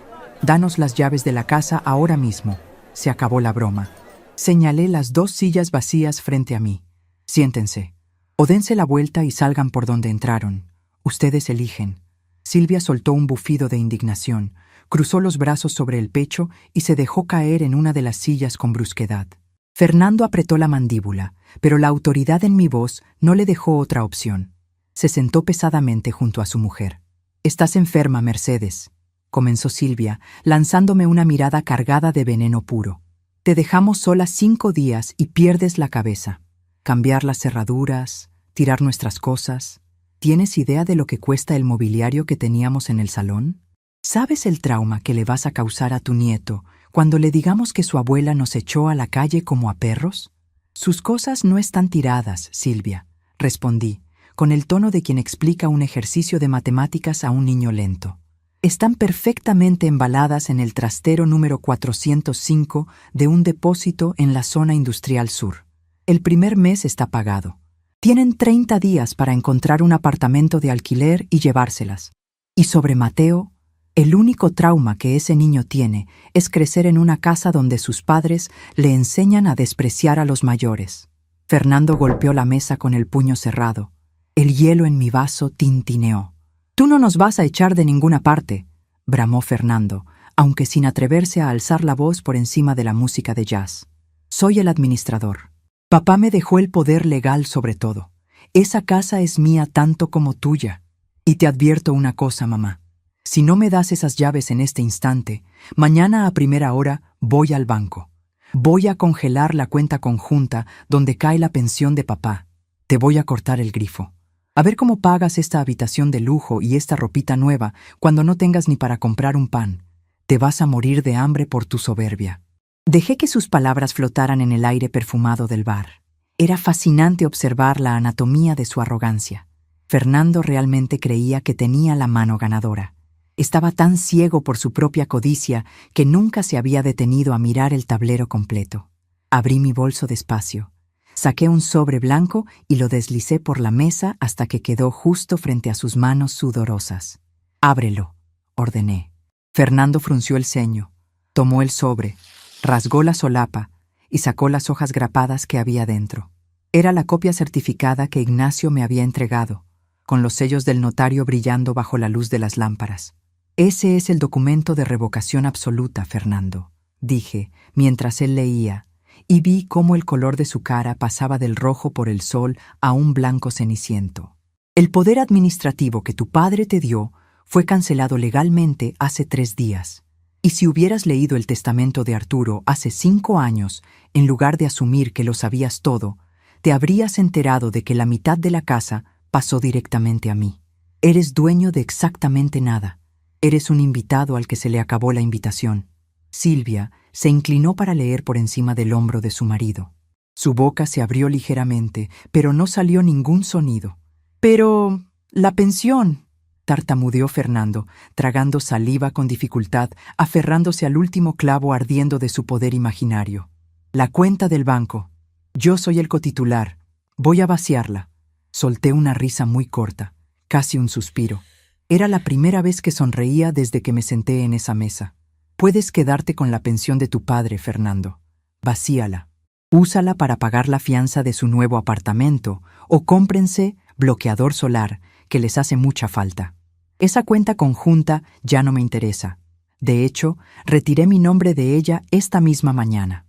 «Danos las llaves de la casa ahora mismo». Se acabó la broma. Señalé las 2 sillas vacías frente a mí. «Siéntense. O dense la vuelta y salgan por donde entraron. Ustedes eligen». Silvia soltó un bufido de indignación, cruzó los brazos sobre el pecho y se dejó caer en una de las sillas con brusquedad. Fernando apretó la mandíbula, pero la autoridad en mi voz no le dejó otra opción. Se sentó pesadamente junto a su mujer. «Estás enferma, Mercedes», comenzó Silvia, lanzándome una mirada cargada de veneno puro. «Te dejamos sola 5 días y pierdes la cabeza. Cambiar las cerraduras, tirar nuestras cosas. ¿Tienes idea de lo que cuesta el mobiliario que teníamos en el salón? ¿Sabes el trauma que le vas a causar a tu nieto cuando le digamos que su abuela nos echó a la calle como a perros?» «Sus cosas no están tiradas, Silvia», respondí, con el tono de quien explica un ejercicio de matemáticas a un niño lento. «Están perfectamente embaladas en el trastero número 405 de un depósito en la zona industrial sur. El primer mes está pagado. Tienen 30 días para encontrar un apartamento de alquiler y llevárselas. Y sobre Mateo, el único trauma que ese niño tiene es crecer en una casa donde sus padres le enseñan a despreciar a los mayores». Fernando golpeó la mesa con el puño cerrado. El hielo en mi vaso tintineó. «Tú no nos vas a echar de ninguna parte», bramó Fernando, aunque sin atreverse a alzar la voz por encima de la música de jazz. «Soy el administrador. Papá me dejó el poder legal sobre todo. Esa casa es mía tanto como tuya. Y te advierto una cosa, mamá. Si no me das esas llaves en este instante, mañana a primera hora voy al banco. Voy a congelar la cuenta conjunta donde cae la pensión de papá. Te voy a cortar el grifo. A ver cómo pagas esta habitación de lujo y esta ropita nueva cuando no tengas ni para comprar un pan. Te vas a morir de hambre por tu soberbia». Dejé que sus palabras flotaran en el aire perfumado del bar. Era fascinante observar la anatomía de su arrogancia. Fernando realmente creía que tenía la mano ganadora. Estaba tan ciego por su propia codicia que nunca se había detenido a mirar el tablero completo. Abrí mi bolso despacio. Saqué un sobre blanco y lo deslicé por la mesa hasta que quedó justo frente a sus manos sudorosas. «Ábrelo», ordené. Fernando frunció el ceño, tomó el sobre, rasgó la solapa y sacó las hojas grapadas que había dentro. Era la copia certificada que Ignacio me había entregado, con los sellos del notario brillando bajo la luz de las lámparas. «Ese es el documento de revocación absoluta, Fernando», dije, mientras él leía, y vi cómo el color de su cara pasaba del rojo por el sol a un blanco ceniciento. «El poder administrativo que tu padre te dio fue cancelado legalmente hace 3 días. Y si hubieras leído el testamento de Arturo hace 5 años, en lugar de asumir que lo sabías todo, te habrías enterado de que la mitad de la casa pasó directamente a mí. Eres dueño de exactamente nada. Eres un invitado al que se le acabó la invitación». Silvia se inclinó para leer por encima del hombro de su marido. Su boca se abrió ligeramente, pero no salió ningún sonido. «Pero... la pensión», tartamudeó Fernando, tragando saliva con dificultad, aferrándose al último clavo ardiendo de su poder imaginario. «La cuenta del banco. Yo soy el cotitular. Voy a vaciarla». Solté una risa muy corta, casi un suspiro. Era la primera vez que sonreía desde que me senté en esa mesa. «Puedes quedarte con la pensión de tu padre, Fernando. Vacíala. Úsala para pagar la fianza de su nuevo apartamento o cómprense bloqueador solar, que les hace mucha falta. Esa cuenta conjunta ya no me interesa. De hecho, retiré mi nombre de ella esta misma mañana».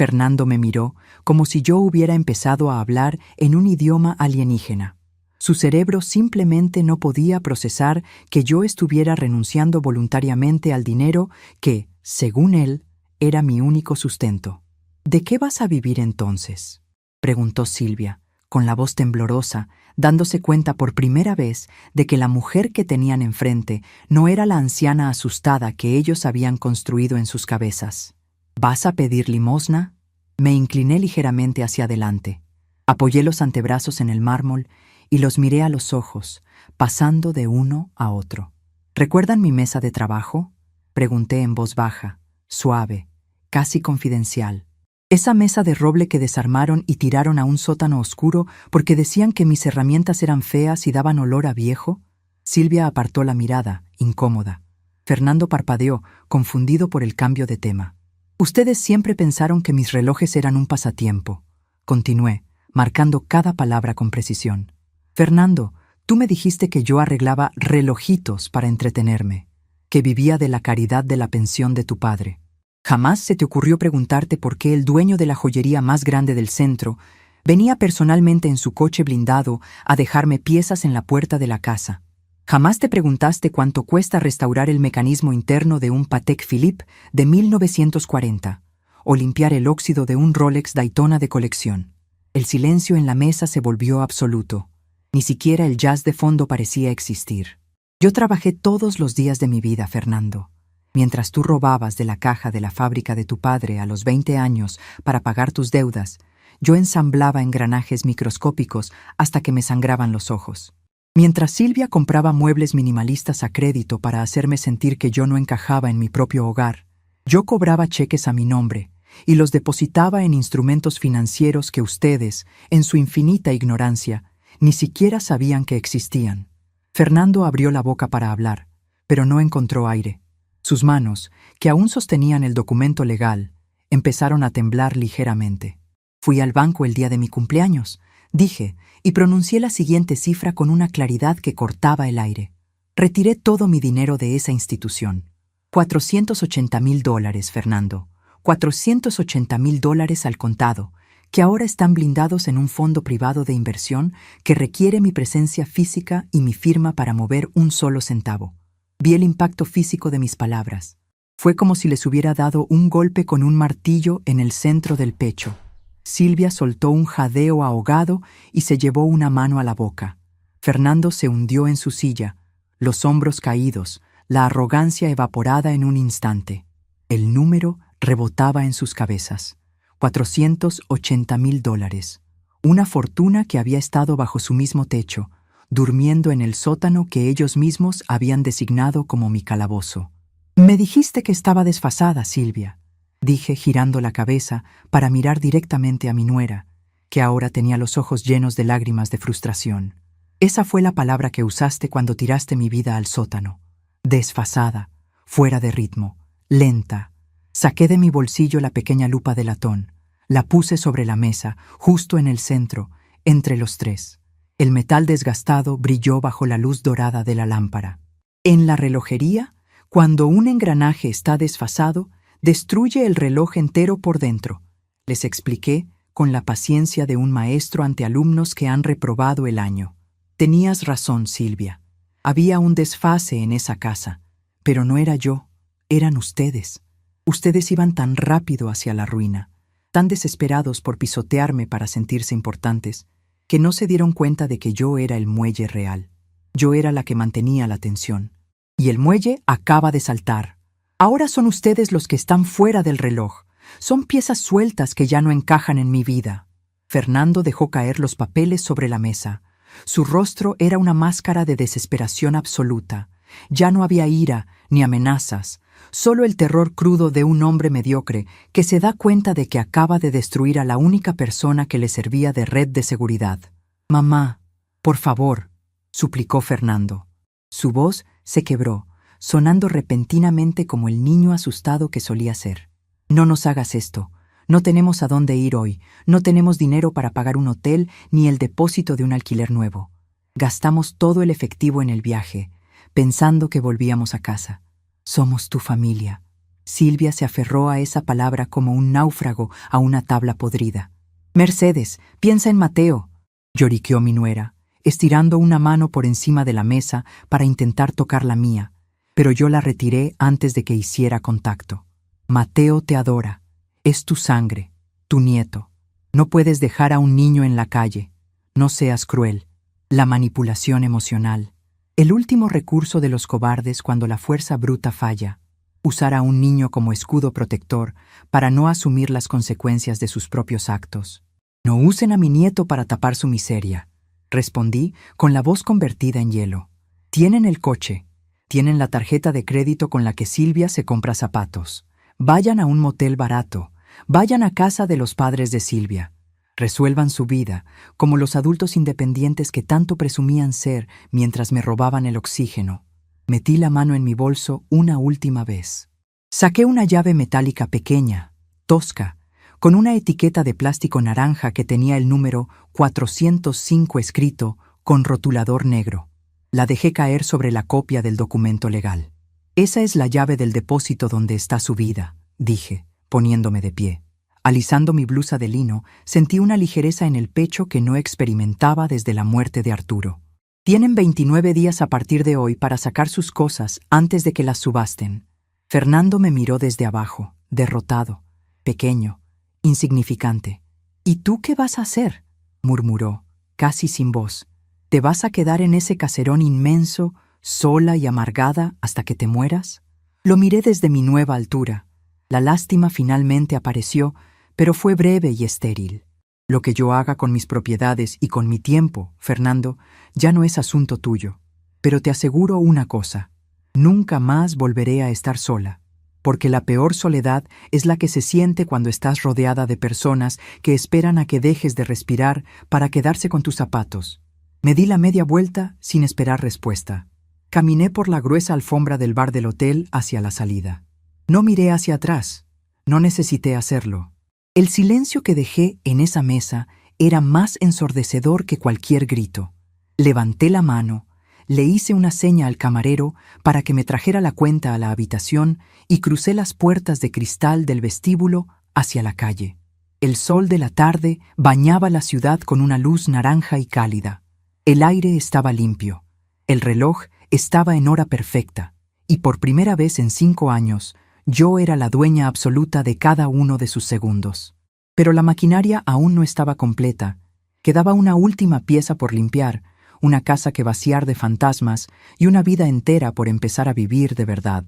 Fernando me miró como si yo hubiera empezado a hablar en un idioma alienígena. Su cerebro simplemente no podía procesar que yo estuviera renunciando voluntariamente al dinero que, según él, era mi único sustento. ¿De qué vas a vivir entonces?, preguntó Silvia, con la voz temblorosa, dándose cuenta por primera vez de que la mujer que tenían enfrente no era la anciana asustada que ellos habían construido en sus cabezas. ¿Vas a pedir limosna? Me incliné ligeramente hacia adelante. Apoyé los antebrazos en el mármol y los miré a los ojos, pasando de uno a otro. ¿Recuerdan mi mesa de trabajo?, pregunté en voz baja, suave, casi confidencial. Esa mesa de roble que desarmaron y tiraron a un sótano oscuro porque decían que mis herramientas eran feas y daban olor a viejo. Silvia apartó la mirada, incómoda. Fernando parpadeó, confundido por el cambio de tema. Ustedes siempre pensaron que mis relojes eran un pasatiempo. Continué, marcando cada palabra con precisión. Fernando, tú me dijiste que yo arreglaba relojitos para entretenerme, que vivía de la caridad de la pensión de tu padre. Jamás se te ocurrió preguntarte por qué el dueño de la joyería más grande del centro venía personalmente en su coche blindado a dejarme piezas en la puerta de la casa. Jamás te preguntaste cuánto cuesta restaurar el mecanismo interno de un Patek Philippe de 1940 o limpiar el óxido de un Rolex Daytona de colección. El silencio en la mesa se volvió absoluto. Ni siquiera el jazz de fondo parecía existir. Yo trabajé todos los días de mi vida, Fernando. Mientras tú robabas de la caja de la fábrica de tu padre a los 20 años para pagar tus deudas, yo ensamblaba engranajes microscópicos hasta que me sangraban los ojos. Mientras Silvia compraba muebles minimalistas a crédito para hacerme sentir que yo no encajaba en mi propio hogar, yo cobraba cheques a mi nombre y los depositaba en instrumentos financieros que ustedes, en su infinita ignorancia, ni siquiera sabían que existían. Fernando abrió la boca para hablar, pero no encontró aire. Sus manos, que aún sostenían el documento legal, empezaron a temblar ligeramente. Fui al banco el día de mi cumpleaños, dije, y pronuncié la siguiente cifra con una claridad que cortaba el aire. Retiré todo mi dinero de esa institución. $480,000, Fernando. $480,000 al contado, que ahora están blindados en un fondo privado de inversión que requiere mi presencia física y mi firma para mover un solo centavo. Vi el impacto físico de mis palabras. Fue como si les hubiera dado un golpe con un martillo en el centro del pecho. Silvia soltó un jadeo ahogado y se llevó una mano a la boca. Fernando se hundió en su silla, los hombros caídos, la arrogancia evaporada en un instante. El número rebotaba en sus cabezas. $480,000. Una fortuna que había estado bajo su mismo techo, durmiendo en el sótano que ellos mismos habían designado como mi calabozo. Me dijiste que estaba desfasada, Silvia, dije girando la cabeza para mirar directamente a mi nuera, que ahora tenía los ojos llenos de lágrimas de frustración. Esa fue la palabra que usaste cuando tiraste mi vida al sótano. Desfasada, fuera de ritmo, lenta. Saqué de mi bolsillo la pequeña lupa de latón, la puse sobre la mesa, justo en el centro, entre los tres. El metal desgastado brilló bajo la luz dorada de la lámpara. En la relojería, cuando un engranaje está desfasado, destruye el reloj entero por dentro. Les expliqué con la paciencia de un maestro ante alumnos que han reprobado el año. Tenías razón, Silvia. Había un desfase en esa casa, pero no era yo, eran ustedes. Ustedes iban tan rápido hacia la ruina, tan desesperados por pisotearme para sentirse importantes, que no se dieron cuenta de que yo era el muelle real. Yo era la que mantenía la tensión. Y el muelle acaba de saltar. Ahora son ustedes los que están fuera del reloj. Son piezas sueltas que ya no encajan en mi vida. Fernando dejó caer los papeles sobre la mesa. Su rostro era una máscara de desesperación absoluta. Ya no había ira ni amenazas, solo el terror crudo de un hombre mediocre que se da cuenta de que acaba de destruir a la única persona que le servía de red de seguridad. «Mamá, por favor», suplicó Fernando. Su voz se quebró, sonando repentinamente como el niño asustado que solía ser. «No nos hagas esto. No tenemos a dónde ir hoy. No tenemos dinero para pagar un hotel ni el depósito de un alquiler nuevo. Gastamos todo el efectivo en el viaje, pensando que volvíamos a casa. Somos tu familia». Silvia se aferró a esa palabra como un náufrago a una tabla podrida. «Mercedes, piensa en Mateo», lloriqueó mi nuera, estirando una mano por encima de la mesa para intentar tocar la mía, pero yo la retiré antes de que hiciera contacto. «Mateo te adora. Es tu sangre, tu nieto. No puedes dejar a un niño en la calle. No seas cruel». La manipulación emocional. El último recurso de los cobardes cuando la fuerza bruta falla. Usar a un niño como escudo protector para no asumir las consecuencias de sus propios actos. «No usen a mi nieto para tapar su miseria», respondí con la voz convertida en hielo. «Tienen el coche, tienen la tarjeta de crédito con la que Silvia se compra zapatos. Vayan a un motel barato, vayan a casa de los padres de Silvia. Resuelvan su vida, como los adultos independientes que tanto presumían ser mientras me robaban el oxígeno». Metí la mano en mi bolso una última vez. Saqué una llave metálica pequeña, tosca, con una etiqueta de plástico naranja que tenía el número 405 escrito con rotulador negro. La dejé caer sobre la copia del documento legal. «Esa es la llave del depósito donde está su vida», dije, poniéndome de pie. Alisando mi blusa de lino, sentí una ligereza en el pecho que no experimentaba desde la muerte de Arturo. «Tienen 29 días a partir de hoy para sacar sus cosas antes de que las subasten». Fernando me miró desde abajo, derrotado, pequeño, insignificante. «¿Y tú qué vas a hacer?», murmuró, casi sin voz. «¿Te vas a quedar en ese caserón inmenso, sola y amargada hasta que te mueras?» Lo miré desde mi nueva altura. La lástima finalmente apareció, pero fue breve y estéril. «Lo que yo haga con mis propiedades y con mi tiempo, Fernando, ya no es asunto tuyo. Pero te aseguro una cosa, nunca más volveré a estar sola, porque la peor soledad es la que se siente cuando estás rodeada de personas que esperan a que dejes de respirar para quedarse con tus zapatos». Me di la media vuelta sin esperar respuesta. Caminé por la gruesa alfombra del bar del hotel hacia la salida. No miré hacia atrás. No necesité hacerlo. El silencio que dejé en esa mesa era más ensordecedor que cualquier grito. Levanté la mano, le hice una seña al camarero para que me trajera la cuenta a la habitación y crucé las puertas de cristal del vestíbulo hacia la calle. El sol de la tarde bañaba la ciudad con una luz naranja y cálida. El aire estaba limpio. El reloj estaba en hora perfecta. Y por primera vez en 5 años, yo era la dueña absoluta de cada uno de sus segundos. Pero la maquinaria aún no estaba completa. Quedaba una última pieza por limpiar, una casa que vaciar de fantasmas y una vida entera por empezar a vivir de verdad.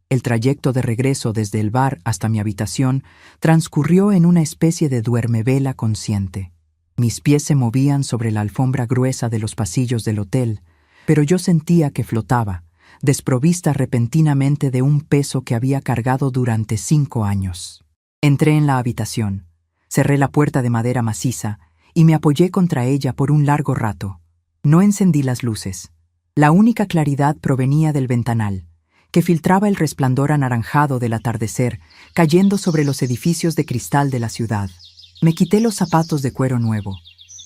El trayecto de regreso desde el bar hasta mi habitación transcurrió en una especie de duermevela consciente. Mis pies se movían sobre la alfombra gruesa de los pasillos del hotel, pero yo sentía que flotaba, desprovista repentinamente de un peso que había cargado durante 5 años. Entré en la habitación, cerré la puerta de madera maciza y me apoyé contra ella por un largo rato. No encendí las luces. La única claridad provenía del ventanal, que filtraba el resplandor anaranjado del atardecer cayendo sobre los edificios de cristal de la ciudad. Me quité los zapatos de cuero nuevo,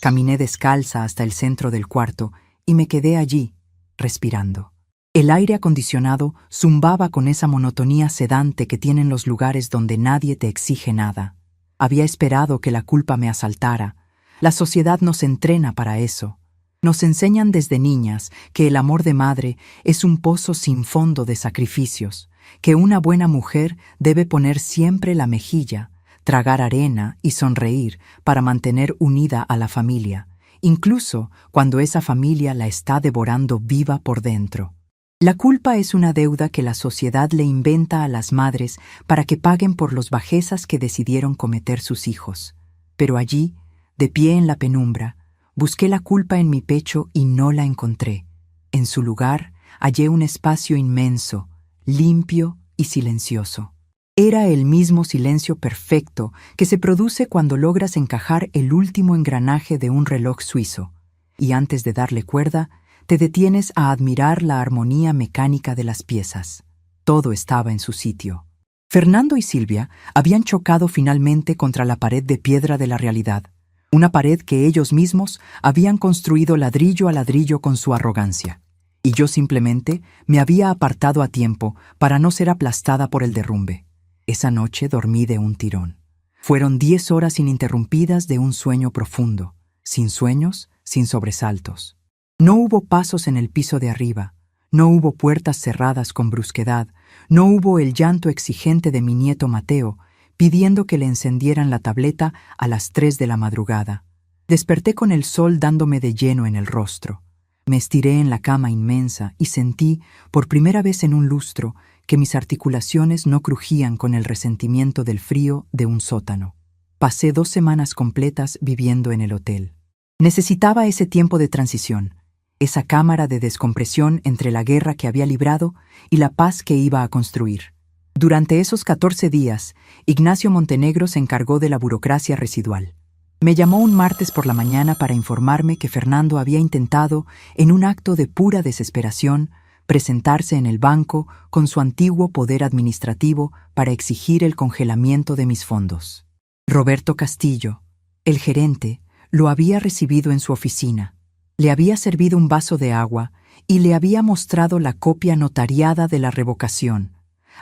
caminé descalza hasta el centro del cuarto y me quedé allí, respirando. El aire acondicionado zumbaba con esa monotonía sedante que tienen los lugares donde nadie te exige nada. Había esperado que la culpa me asaltara. La sociedad nos entrena para eso. Nos enseñan desde niñas que el amor de madre es un pozo sin fondo de sacrificios, que una buena mujer debe poner siempre la mejilla, tragar arena y sonreír para mantener unida a la familia, incluso cuando esa familia la está devorando viva por dentro. La culpa es una deuda que la sociedad le inventa a las madres para que paguen por las bajezas que decidieron cometer sus hijos. Pero allí, de pie en la penumbra, busqué la culpa en mi pecho y no la encontré. En su lugar, hallé un espacio inmenso, limpio y silencioso. Era el mismo silencio perfecto que se produce cuando logras encajar el último engranaje de un reloj suizo, y antes de darle cuerda, te detienes a admirar la armonía mecánica de las piezas. Todo estaba en su sitio. Fernando y Silvia habían chocado finalmente contra la pared de piedra de la realidad, una pared que ellos mismos habían construido ladrillo a ladrillo con su arrogancia, y yo simplemente me había apartado a tiempo para no ser aplastada por el derrumbe. Esa noche dormí de un tirón. Fueron 10 horas ininterrumpidas de un sueño profundo, sin sueños, sin sobresaltos. No hubo pasos en el piso de arriba, no hubo puertas cerradas con brusquedad, no hubo el llanto exigente de mi nieto Mateo, pidiendo que le encendieran la tableta a las 3 de la madrugada. Desperté con el sol dándome de lleno en el rostro. Me estiré en la cama inmensa y sentí, por primera vez en un lustro, que mis articulaciones no crujían con el resentimiento del frío de un sótano. Pasé 2 semanas completas viviendo en el hotel. Necesitaba ese tiempo de transición, esa cámara de descompresión entre la guerra que había librado y la paz que iba a construir. Durante esos 14 días, Ignacio Montenegro se encargó de la burocracia residual. Me llamó un martes por la mañana para informarme que Fernando había intentado, en un acto de pura desesperación, presentarse en el banco con su antiguo poder administrativo para exigir el congelamiento de mis fondos. Roberto Castillo, el gerente, lo había recibido en su oficina. Le había servido un vaso de agua y le había mostrado la copia notariada de la revocación,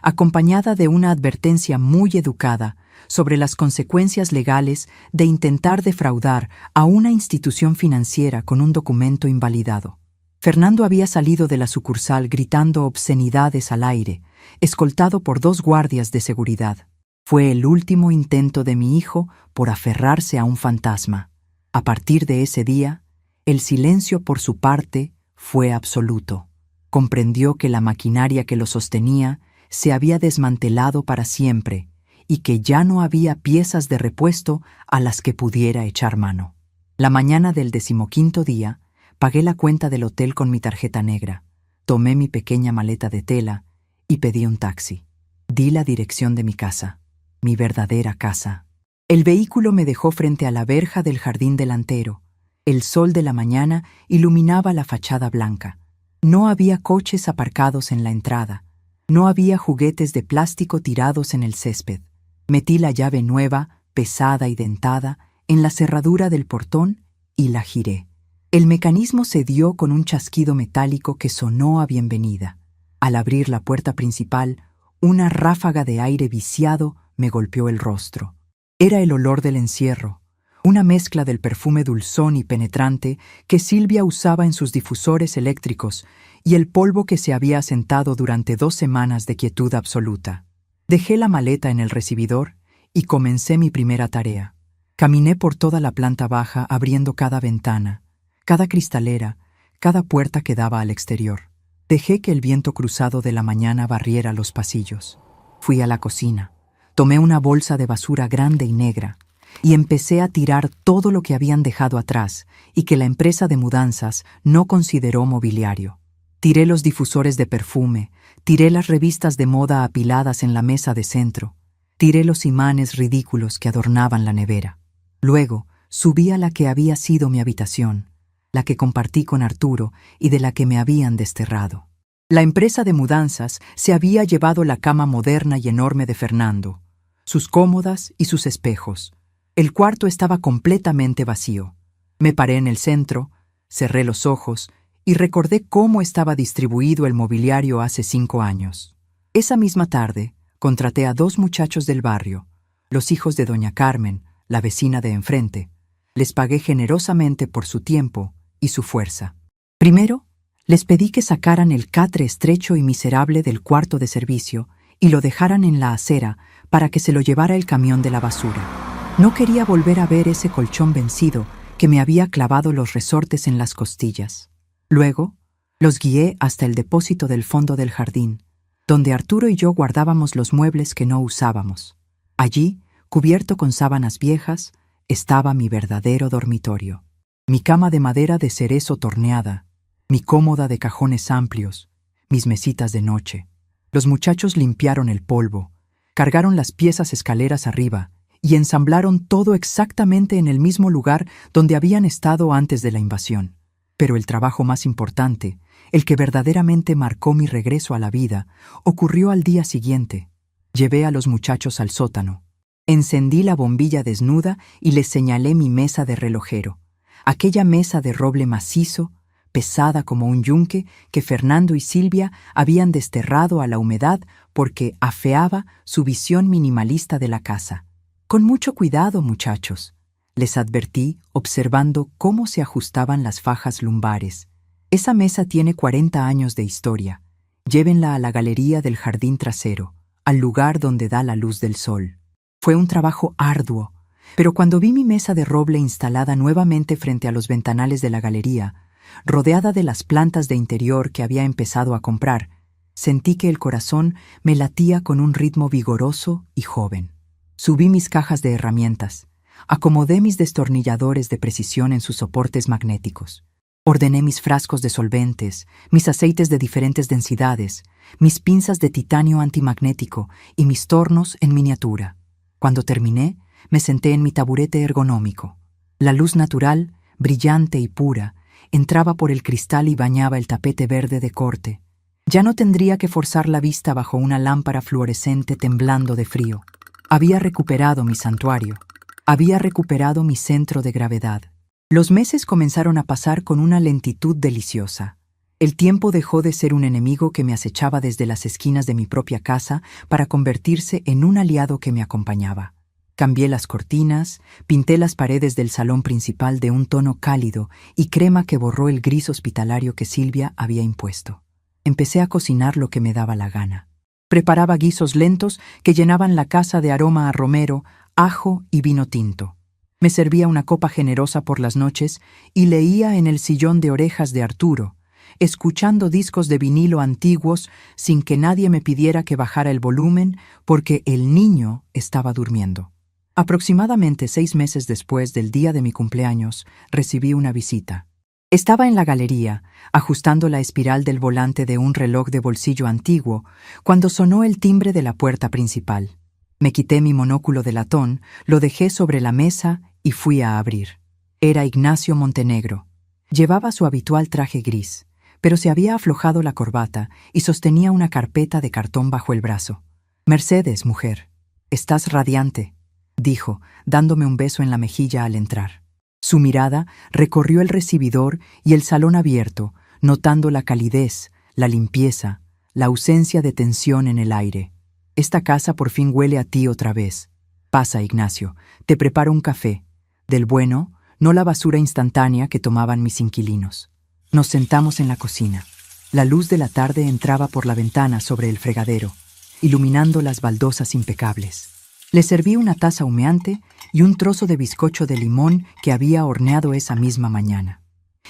acompañada de una advertencia muy educada sobre las consecuencias legales de intentar defraudar a una institución financiera con un documento invalidado. Fernando había salido de la sucursal gritando obscenidades al aire, escoltado por 2 guardias de seguridad. Fue el último intento de mi hijo por aferrarse a un fantasma. A partir de ese día, el silencio por su parte fue absoluto. Comprendió que la maquinaria que lo sostenía se había desmantelado para siempre y que ya no había piezas de repuesto a las que pudiera echar mano. La mañana del 15º día, pagué la cuenta del hotel con mi tarjeta negra, tomé mi pequeña maleta de tela y pedí un taxi. Di la dirección de mi casa, mi verdadera casa. El vehículo me dejó frente a la verja del jardín delantero. El sol de la mañana iluminaba la fachada blanca. No había coches aparcados en la entrada. No había juguetes de plástico tirados en el césped. Metí la llave nueva, pesada y dentada, en la cerradura del portón y la giré. El mecanismo se dio con un chasquido metálico que sonó a bienvenida. Al abrir la puerta principal, una ráfaga de aire viciado me golpeó el rostro. Era el olor del encierro, una mezcla del perfume dulzón y penetrante que Silvia usaba en sus difusores eléctricos y el polvo que se había asentado durante 2 semanas de quietud absoluta. Dejé la maleta en el recibidor y comencé mi primera tarea. Caminé por toda la planta baja abriendo cada ventana, cada cristalera, cada puerta que daba al exterior. Dejé que el viento cruzado de la mañana barriera los pasillos. Fui a la cocina, tomé una bolsa de basura grande y negra y empecé a tirar todo lo que habían dejado atrás y que la empresa de mudanzas no consideró mobiliario. Tiré los difusores de perfume, tiré las revistas de moda apiladas en la mesa de centro, tiré los imanes ridículos que adornaban la nevera. Luego subí a la que había sido mi habitación, la que compartí con Arturo y de la que me habían desterrado. La empresa de mudanzas se había llevado la cama moderna y enorme de Fernando, sus cómodas y sus espejos. El cuarto estaba completamente vacío. Me paré en el centro, cerré los ojos y recordé cómo estaba distribuido el mobiliario hace 5 años. Esa misma tarde, contraté a 2 muchachos del barrio, los hijos de doña Carmen, la vecina de enfrente. Les pagué generosamente por su tiempo y su fuerza. Primero, les pedí que sacaran el catre estrecho y miserable del cuarto de servicio y lo dejaran en la acera para que se lo llevara el camión de la basura. No quería volver a ver ese colchón vencido que me había clavado los resortes en las costillas. Luego, los guié hasta el depósito del fondo del jardín, donde Arturo y yo guardábamos los muebles que no usábamos. Allí, cubierto con sábanas viejas, estaba mi verdadero dormitorio. Mi cama de madera de cerezo torneada, mi cómoda de cajones amplios, mis mesitas de noche. Los muchachos limpiaron el polvo, cargaron las piezas escaleras arriba y ensamblaron todo exactamente en el mismo lugar donde habían estado antes de la invasión. Pero el trabajo más importante, el que verdaderamente marcó mi regreso a la vida, ocurrió al día siguiente. Llevé a los muchachos al sótano. Encendí la bombilla desnuda y les señalé mi mesa de relojero, aquella mesa de roble macizo, pesada como un yunque que Fernando y Silvia habían desterrado a la humedad porque afeaba su visión minimalista de la casa. Con mucho cuidado, muchachos, les advertí observando cómo se ajustaban las fajas lumbares. Esa mesa tiene 40 años de historia. Llévenla a la galería del jardín trasero, al lugar donde da la luz del sol. Fue un trabajo arduo, pero cuando vi mi mesa de roble instalada nuevamente frente a los ventanales de la galería, rodeada de las plantas de interior que había empezado a comprar, sentí que el corazón me latía con un ritmo vigoroso y joven. Subí mis cajas de herramientas, acomodé mis destornilladores de precisión en sus soportes magnéticos. Ordené mis frascos de solventes, mis aceites de diferentes densidades, mis pinzas de titanio antimagnético y mis tornos en miniatura. Cuando terminé, me senté en mi taburete ergonómico. La luz natural, brillante y pura, entraba por el cristal y bañaba el tapete verde de corte. Ya no tendría que forzar la vista bajo una lámpara fluorescente temblando de frío. Había recuperado mi santuario. Había recuperado mi centro de gravedad. Los meses comenzaron a pasar con una lentitud deliciosa. El tiempo dejó de ser un enemigo que me acechaba desde las esquinas de mi propia casa para convertirse en un aliado que me acompañaba. Cambié las cortinas, pinté las paredes del salón principal de un tono cálido y crema que borró el gris hospitalario que Silvia había impuesto. Empecé a cocinar lo que me daba la gana. Preparaba guisos lentos que llenaban la casa de aroma a romero, ajo y vino tinto. Me servía una copa generosa por las noches y leía en el sillón de orejas de Arturo, escuchando discos de vinilo antiguos sin que nadie me pidiera que bajara el volumen porque el niño estaba durmiendo. Aproximadamente 6 meses después del día de mi cumpleaños, recibí una visita. Estaba en la galería, ajustando la espiral del volante de un reloj de bolsillo antiguo, cuando sonó el timbre de la puerta principal. Me quité mi monóculo de latón, lo dejé sobre la mesa y fui a abrir. Era Ignacio Montenegro. Llevaba su habitual traje gris, pero se había aflojado la corbata y sostenía una carpeta de cartón bajo el brazo. «Mercedes, mujer, estás radiante», dijo, dándome un beso en la mejilla al entrar. Su mirada recorrió el recibidor y el salón abierto, notando la calidez, la limpieza, la ausencia de tensión en el aire. «Esta casa por fin huele a ti otra vez. Pasa, Ignacio, te preparo un café. Del bueno, no la basura instantánea que tomaban mis inquilinos». Nos sentamos en la cocina. La luz de la tarde entraba por la ventana sobre el fregadero, iluminando las baldosas impecables. Le serví una taza humeante y un trozo de bizcocho de limón que había horneado esa misma mañana.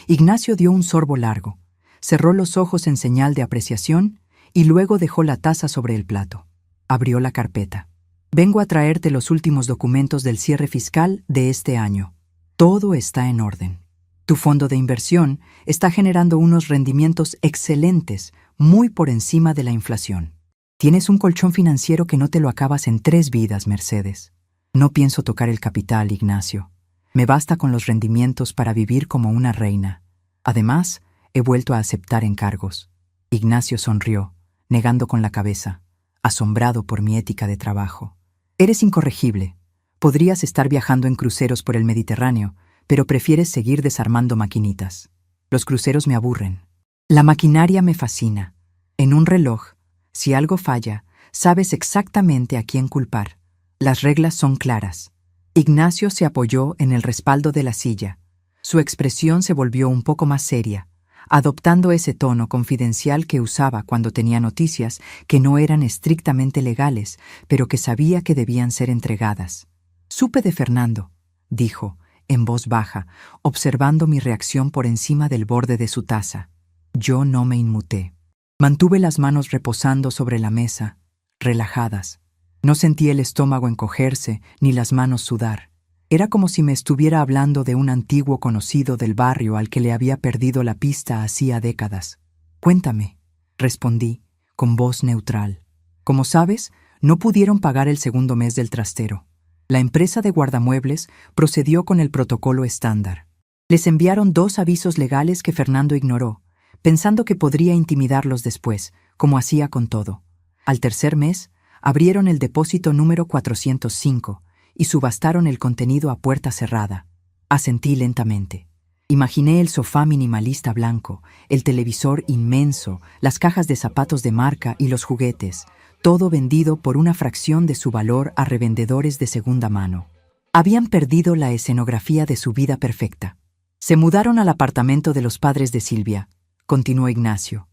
Ignacio dio un sorbo largo, cerró los ojos en señal de apreciación y luego dejó la taza sobre el plato. Abrió la carpeta. «Vengo a traerte los últimos documentos del cierre fiscal de este año. Todo está en orden. Tu fondo de inversión está generando unos rendimientos excelentes, muy por encima de la inflación. Tienes un colchón financiero que no te lo acabas en 3 vidas, Mercedes. No pienso tocar el capital, Ignacio. Me basta con los rendimientos para vivir como una reina. Además, he vuelto a aceptar encargos». Ignacio sonrió, negando con la cabeza, asombrado por mi ética de trabajo. «Eres incorregible. Podrías estar viajando en cruceros por el Mediterráneo, pero prefieres seguir desarmando maquinitas. Los cruceros me aburren. La maquinaria me fascina. En un reloj, si algo falla, sabes exactamente a quién culpar. Las reglas son claras». Ignacio se apoyó en el respaldo de la silla. Su expresión se volvió un poco más seria, adoptando ese tono confidencial que usaba cuando tenía noticias que no eran estrictamente legales, pero que sabía que debían ser entregadas. «Supe de Fernando», dijo, en voz baja, observando mi reacción por encima del borde de su taza. Yo no me inmuté. Mantuve las manos reposando sobre la mesa, relajadas. No sentí el estómago encogerse ni las manos sudar. Era como si me estuviera hablando de un antiguo conocido del barrio al que le había perdido la pista hacía décadas. «Cuéntame», respondí, con voz neutral. «Como sabes, no pudieron pagar el segundo mes del trastero. La empresa de guardamuebles procedió con el protocolo estándar. Les enviaron 2 avisos legales que Fernando ignoró, pensando que podría intimidarlos después, como hacía con todo. Al tercer mes, abrieron el depósito número 405 y subastaron el contenido a puerta cerrada. Asentí lentamente. Imaginé el sofá minimalista blanco, el televisor inmenso, las cajas de zapatos de marca y los juguetes, todo vendido por una fracción de su valor a revendedores de segunda mano. Habían perdido la escenografía de su vida perfecta. Se mudaron al apartamento de los padres de Silvia, continuó Ignacio.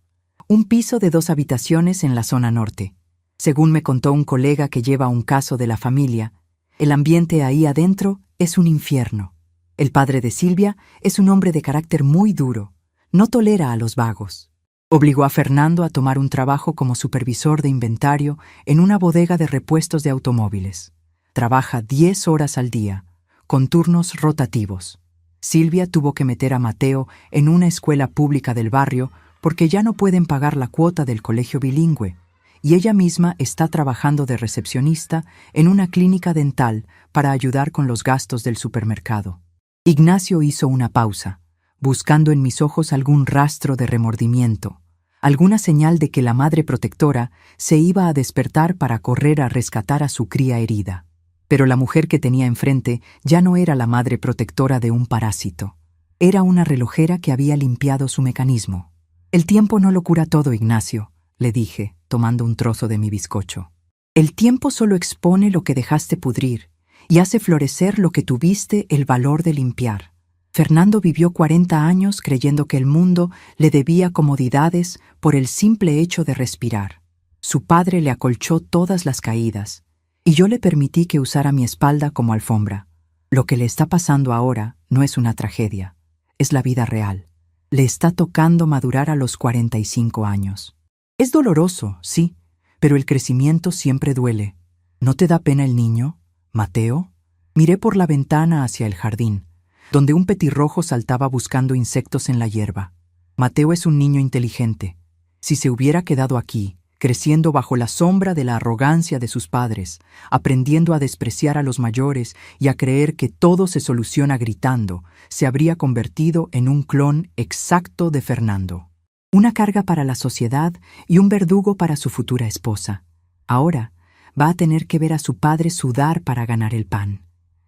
Un piso de 2 habitaciones en la zona norte. Según me contó un colega que lleva un caso de la familia, el ambiente ahí adentro es un infierno. El padre de Silvia es un hombre de carácter muy duro. No tolera a los vagos. Obligó a Fernando a tomar un trabajo como supervisor de inventario en una bodega de repuestos de automóviles. Trabaja 10 horas al día, con turnos rotativos. Silvia tuvo que meter a Mateo en una escuela pública del barrio porque ya no pueden pagar la cuota del colegio bilingüe, y ella misma está trabajando de recepcionista en una clínica dental para ayudar con los gastos del supermercado. Ignacio hizo una pausa, buscando en mis ojos algún rastro de remordimiento, alguna señal de que la madre protectora se iba a despertar para correr a rescatar a su cría herida. Pero la mujer que tenía enfrente ya no era la madre protectora de un parásito. Era una relojera que había limpiado su mecanismo. «El tiempo no lo cura todo, Ignacio», le dije, tomando un trozo de mi bizcocho. «El tiempo solo expone lo que dejaste pudrir y hace florecer lo que tuviste el valor de limpiar». Fernando vivió 40 años creyendo que el mundo le debía comodidades por el simple hecho de respirar. Su padre le acolchó todas las caídas, y yo le permití que usara mi espalda como alfombra. Lo que le está pasando ahora no es una tragedia, es la vida real. Le está tocando madurar a los 45 años. Es doloroso, sí, pero el crecimiento siempre duele. ¿No te da pena el niño, Mateo? Miré por la ventana hacia el jardín, donde un petirrojo saltaba buscando insectos en la hierba. Mateo es un niño inteligente. Si se hubiera quedado aquí, creciendo bajo la sombra de la arrogancia de sus padres, aprendiendo a despreciar a los mayores y a creer que todo se soluciona gritando, se habría convertido en un clon exacto de Fernando. Una carga para la sociedad y un verdugo para su futura esposa. Ahora va a tener que ver a su padre sudar para ganar el pan.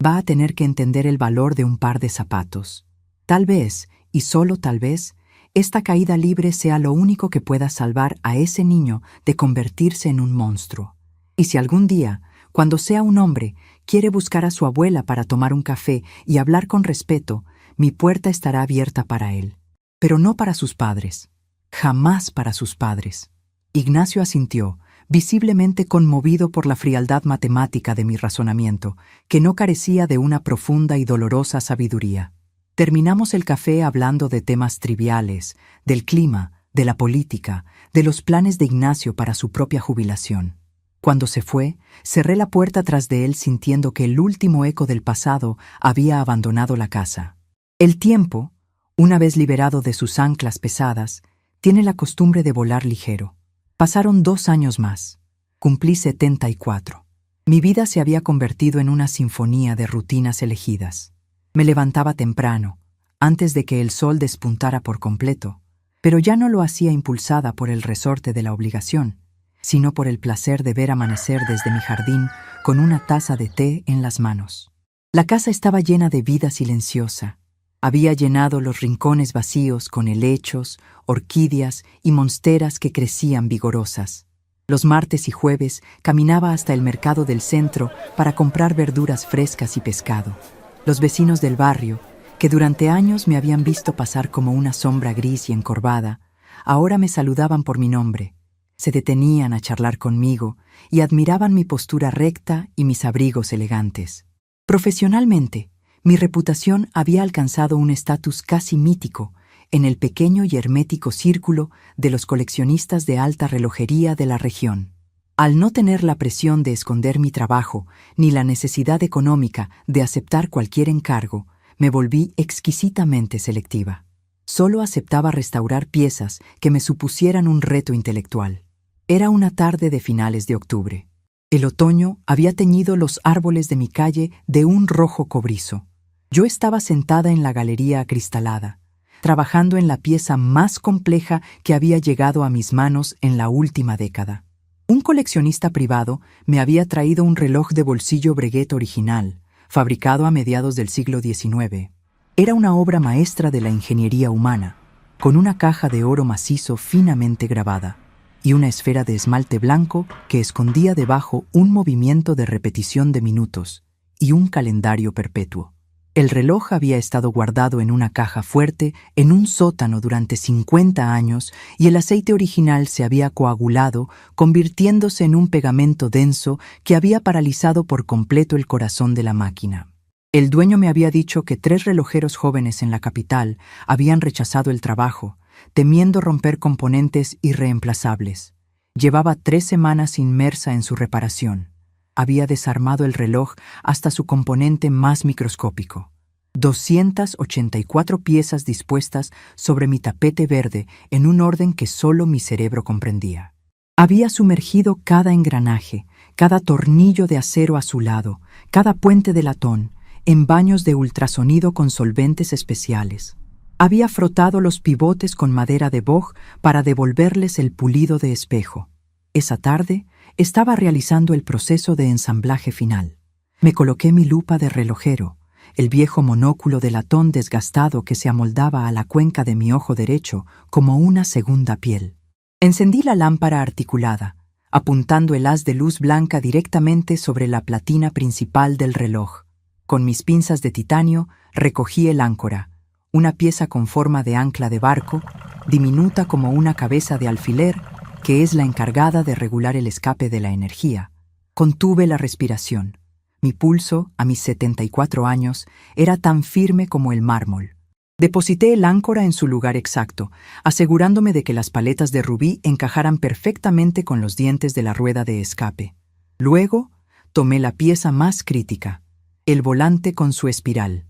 Va a tener que entender el valor de un par de zapatos. Tal vez, y solo tal vez, esta caída libre sea lo único que pueda salvar a ese niño de convertirse en un monstruo. Y si algún día, cuando sea un hombre, quiere buscar a su abuela para tomar un café y hablar con respeto, mi puerta estará abierta para él. Pero no para sus padres. Jamás para sus padres. Ignacio asintió, visiblemente conmovido por la frialdad matemática de mi razonamiento, que no carecía de una profunda y dolorosa sabiduría. Terminamos el café hablando de temas triviales, del clima, de la política, de los planes de Ignacio para su propia jubilación. Cuando se fue, cerré la puerta tras de él sintiendo que el último eco del pasado había abandonado la casa. El tiempo, una vez liberado de sus anclas pesadas, tiene la costumbre de volar ligero. Pasaron 2 años más. Cumplí 74. Mi vida se había convertido en una sinfonía de rutinas elegidas. Me levantaba temprano, antes de que el sol despuntara por completo, pero ya no lo hacía impulsada por el resorte de la obligación, sino por el placer de ver amanecer desde mi jardín con una taza de té en las manos. La casa estaba llena de vida silenciosa. Había llenado los rincones vacíos con helechos, orquídeas y monsteras que crecían vigorosas. Los martes y jueves caminaba hasta el mercado del centro para comprar verduras frescas y pescado. Los vecinos del barrio, que durante años me habían visto pasar como una sombra gris y encorvada, ahora me saludaban por mi nombre. Se detenían a charlar conmigo y admiraban mi postura recta y mis abrigos elegantes. Profesionalmente, mi reputación había alcanzado un estatus casi mítico en el pequeño y hermético círculo de los coleccionistas de alta relojería de la región. Al no tener la presión de esconder mi trabajo ni la necesidad económica de aceptar cualquier encargo, me volví exquisitamente selectiva. Solo aceptaba restaurar piezas que me supusieran un reto intelectual. Era una tarde de finales de octubre. El otoño había teñido los árboles de mi calle de un rojo cobrizo. Yo estaba sentada en la galería acristalada, trabajando en la pieza más compleja que había llegado a mis manos en la última década. Un coleccionista privado me había traído un reloj de bolsillo Breguet original, fabricado a mediados del siglo XIX. Era una obra maestra de la ingeniería humana, con una caja de oro macizo finamente grabada y una esfera de esmalte blanco que escondía debajo un movimiento de repetición de minutos y un calendario perpetuo. El reloj había estado guardado en una caja fuerte en un sótano durante 50 años y el aceite original se había coagulado, convirtiéndose en un pegamento denso que había paralizado por completo el corazón de la máquina. El dueño me había dicho que 3 relojeros jóvenes en la capital habían rechazado el trabajo, temiendo romper componentes irreemplazables. Llevaba 3 semanas inmersa en su reparación. Había desarmado el reloj hasta su componente más microscópico. 284 piezas dispuestas sobre mi tapete verde en un orden que solo mi cerebro comprendía. Había sumergido cada engranaje, cada tornillo de acero azulado, cada puente de latón, en baños de ultrasonido con solventes especiales. Había frotado los pivotes con madera de boj para devolverles el pulido de espejo. Esa tarde estaba realizando el proceso de ensamblaje final. Me coloqué mi lupa de relojero, el viejo monóculo de latón desgastado que se amoldaba a la cuenca de mi ojo derecho como una segunda piel. Encendí la lámpara articulada, apuntando el haz de luz blanca directamente sobre la platina principal del reloj. Con mis pinzas de titanio recogí el áncora, una pieza con forma de ancla de barco, diminuta como una cabeza de alfiler, que es la encargada de regular el escape de la energía. Contuve la respiración. Mi pulso, a mis 74 años, era tan firme como el mármol. Deposité el áncora en su lugar exacto, asegurándome de que las paletas de rubí encajaran perfectamente con los dientes de la rueda de escape. Luego, tomé la pieza más crítica, el volante con su espiral.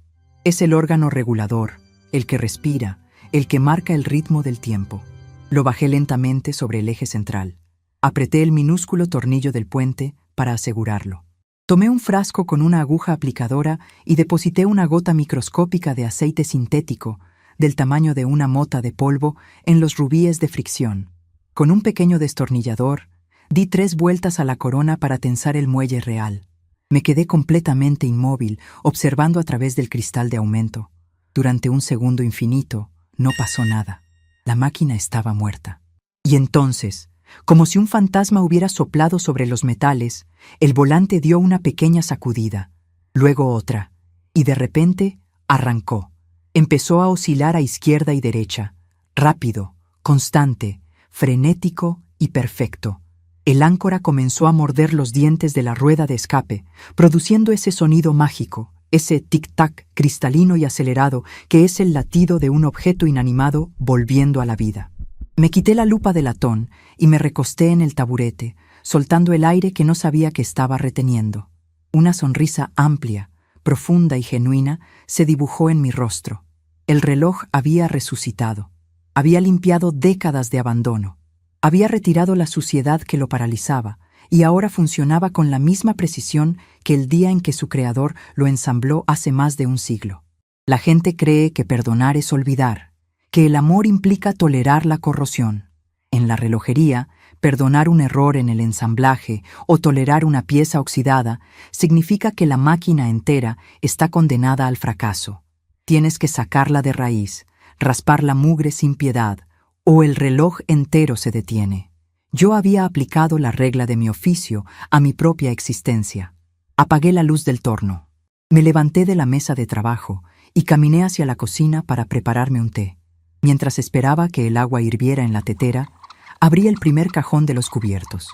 Es el órgano regulador, el que respira, el que marca el ritmo del tiempo. Lo bajé lentamente sobre el eje central. Apreté el minúsculo tornillo del puente para asegurarlo. Tomé un frasco con una aguja aplicadora y deposité una gota microscópica de aceite sintético, del tamaño de una mota de polvo, en los rubíes de fricción. Con un pequeño destornillador, di 3 vueltas a la corona para tensar el muelle real. Me quedé completamente inmóvil, observando a través del cristal de aumento. Durante un segundo infinito, no pasó nada. La máquina estaba muerta. Y entonces, como si un fantasma hubiera soplado sobre los metales, el volante dio una pequeña sacudida, luego otra, y de repente arrancó. Empezó a oscilar a izquierda y derecha, rápido, constante, frenético y perfecto. El áncora comenzó a morder los dientes de la rueda de escape, produciendo ese sonido mágico, ese tic-tac cristalino y acelerado que es el latido de un objeto inanimado volviendo a la vida. Me quité la lupa de latón y me recosté en el taburete, soltando el aire que no sabía que estaba reteniendo. Una sonrisa amplia, profunda y genuina se dibujó en mi rostro. El reloj había resucitado. Había limpiado décadas de abandono. Había retirado la suciedad que lo paralizaba y ahora funcionaba con la misma precisión que el día en que su creador lo ensambló hace más de un siglo. La gente cree que perdonar es olvidar, que el amor implica tolerar la corrosión. En la relojería, perdonar un error en el ensamblaje o tolerar una pieza oxidada significa que la máquina entera está condenada al fracaso. Tienes que sacarla de raíz, raspar la mugre sin piedad, o el reloj entero se detiene. Yo había aplicado la regla de mi oficio a mi propia existencia. Apagué la luz del torno. Me levanté de la mesa de trabajo y caminé hacia la cocina para prepararme un té. Mientras esperaba que el agua hirviera en la tetera, abrí el primer cajón de los cubiertos.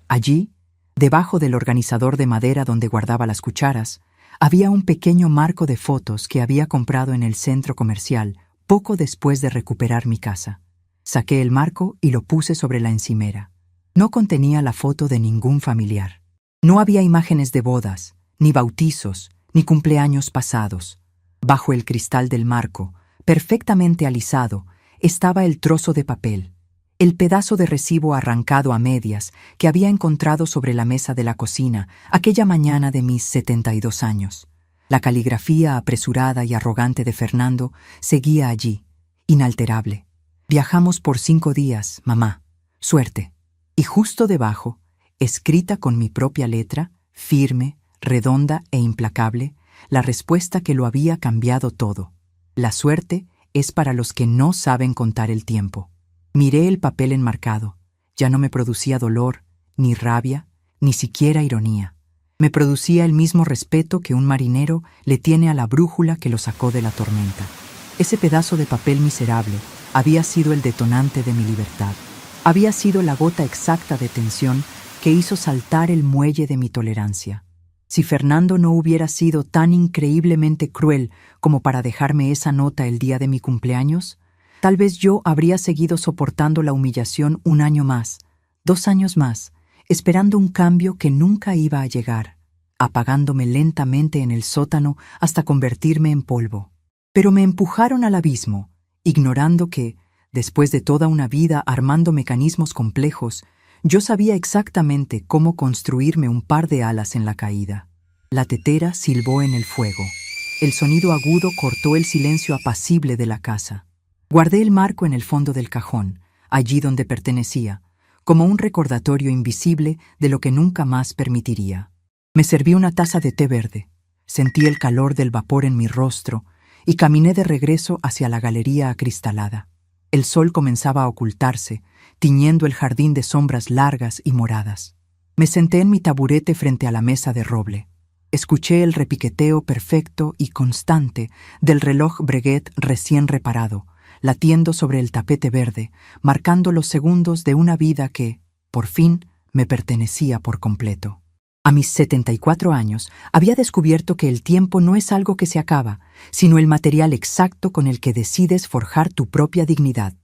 Allí, debajo del organizador de madera donde guardaba las cucharas, había un pequeño marco de fotos que había comprado en el centro comercial poco después de recuperar mi casa. Saqué el marco y lo puse sobre la encimera. No contenía la foto de ningún familiar. No había imágenes de bodas, ni bautizos, ni cumpleaños pasados. Bajo el cristal del marco, perfectamente alisado, estaba el trozo de papel, el pedazo de recibo arrancado a medias que había encontrado sobre la mesa de la cocina aquella mañana de mis 72 años. La caligrafía apresurada y arrogante de Fernando seguía allí, inalterable. Viajamos por 5 días, mamá. Suerte. Y justo debajo, escrita con mi propia letra, firme, redonda e implacable, la respuesta que lo había cambiado todo. La suerte es para los que no saben contar el tiempo. Miré el papel enmarcado. Ya no me producía dolor, ni rabia, ni siquiera ironía. Me producía el mismo respeto que un marinero le tiene a la brújula que lo sacó de la tormenta. Ese pedazo de papel miserable había sido el detonante de mi libertad. Había sido la gota exacta de tensión que hizo saltar el muelle de mi tolerancia. Si Fernando no hubiera sido tan increíblemente cruel como para dejarme esa nota el día de mi cumpleaños, tal vez yo habría seguido soportando la humillación 1 año más, 2 años más, esperando un cambio que nunca iba a llegar, apagándome lentamente en el sótano hasta convertirme en polvo. Pero me empujaron al abismo, ignorando que, después de toda una vida armando mecanismos complejos, yo sabía exactamente cómo construirme un par de alas en la caída. La tetera silbó en el fuego. El sonido agudo cortó el silencio apacible de la casa. Guardé el marco en el fondo del cajón, allí donde pertenecía, como un recordatorio invisible de lo que nunca más permitiría. Me serví una taza de té verde, sentí el calor del vapor en mi rostro y caminé de regreso hacia la galería acristalada. El sol comenzaba a ocultarse, tiñendo el jardín de sombras largas y moradas. Me senté en mi taburete frente a la mesa de roble. Escuché el repiqueteo perfecto y constante del reloj Breguet recién reparado, latiendo sobre el tapete verde, marcando los segundos de una vida que, por fin, me pertenecía por completo. A mis 74 años, había descubierto que el tiempo no es algo que se acaba, sino el material exacto con el que decides forjar tu propia dignidad.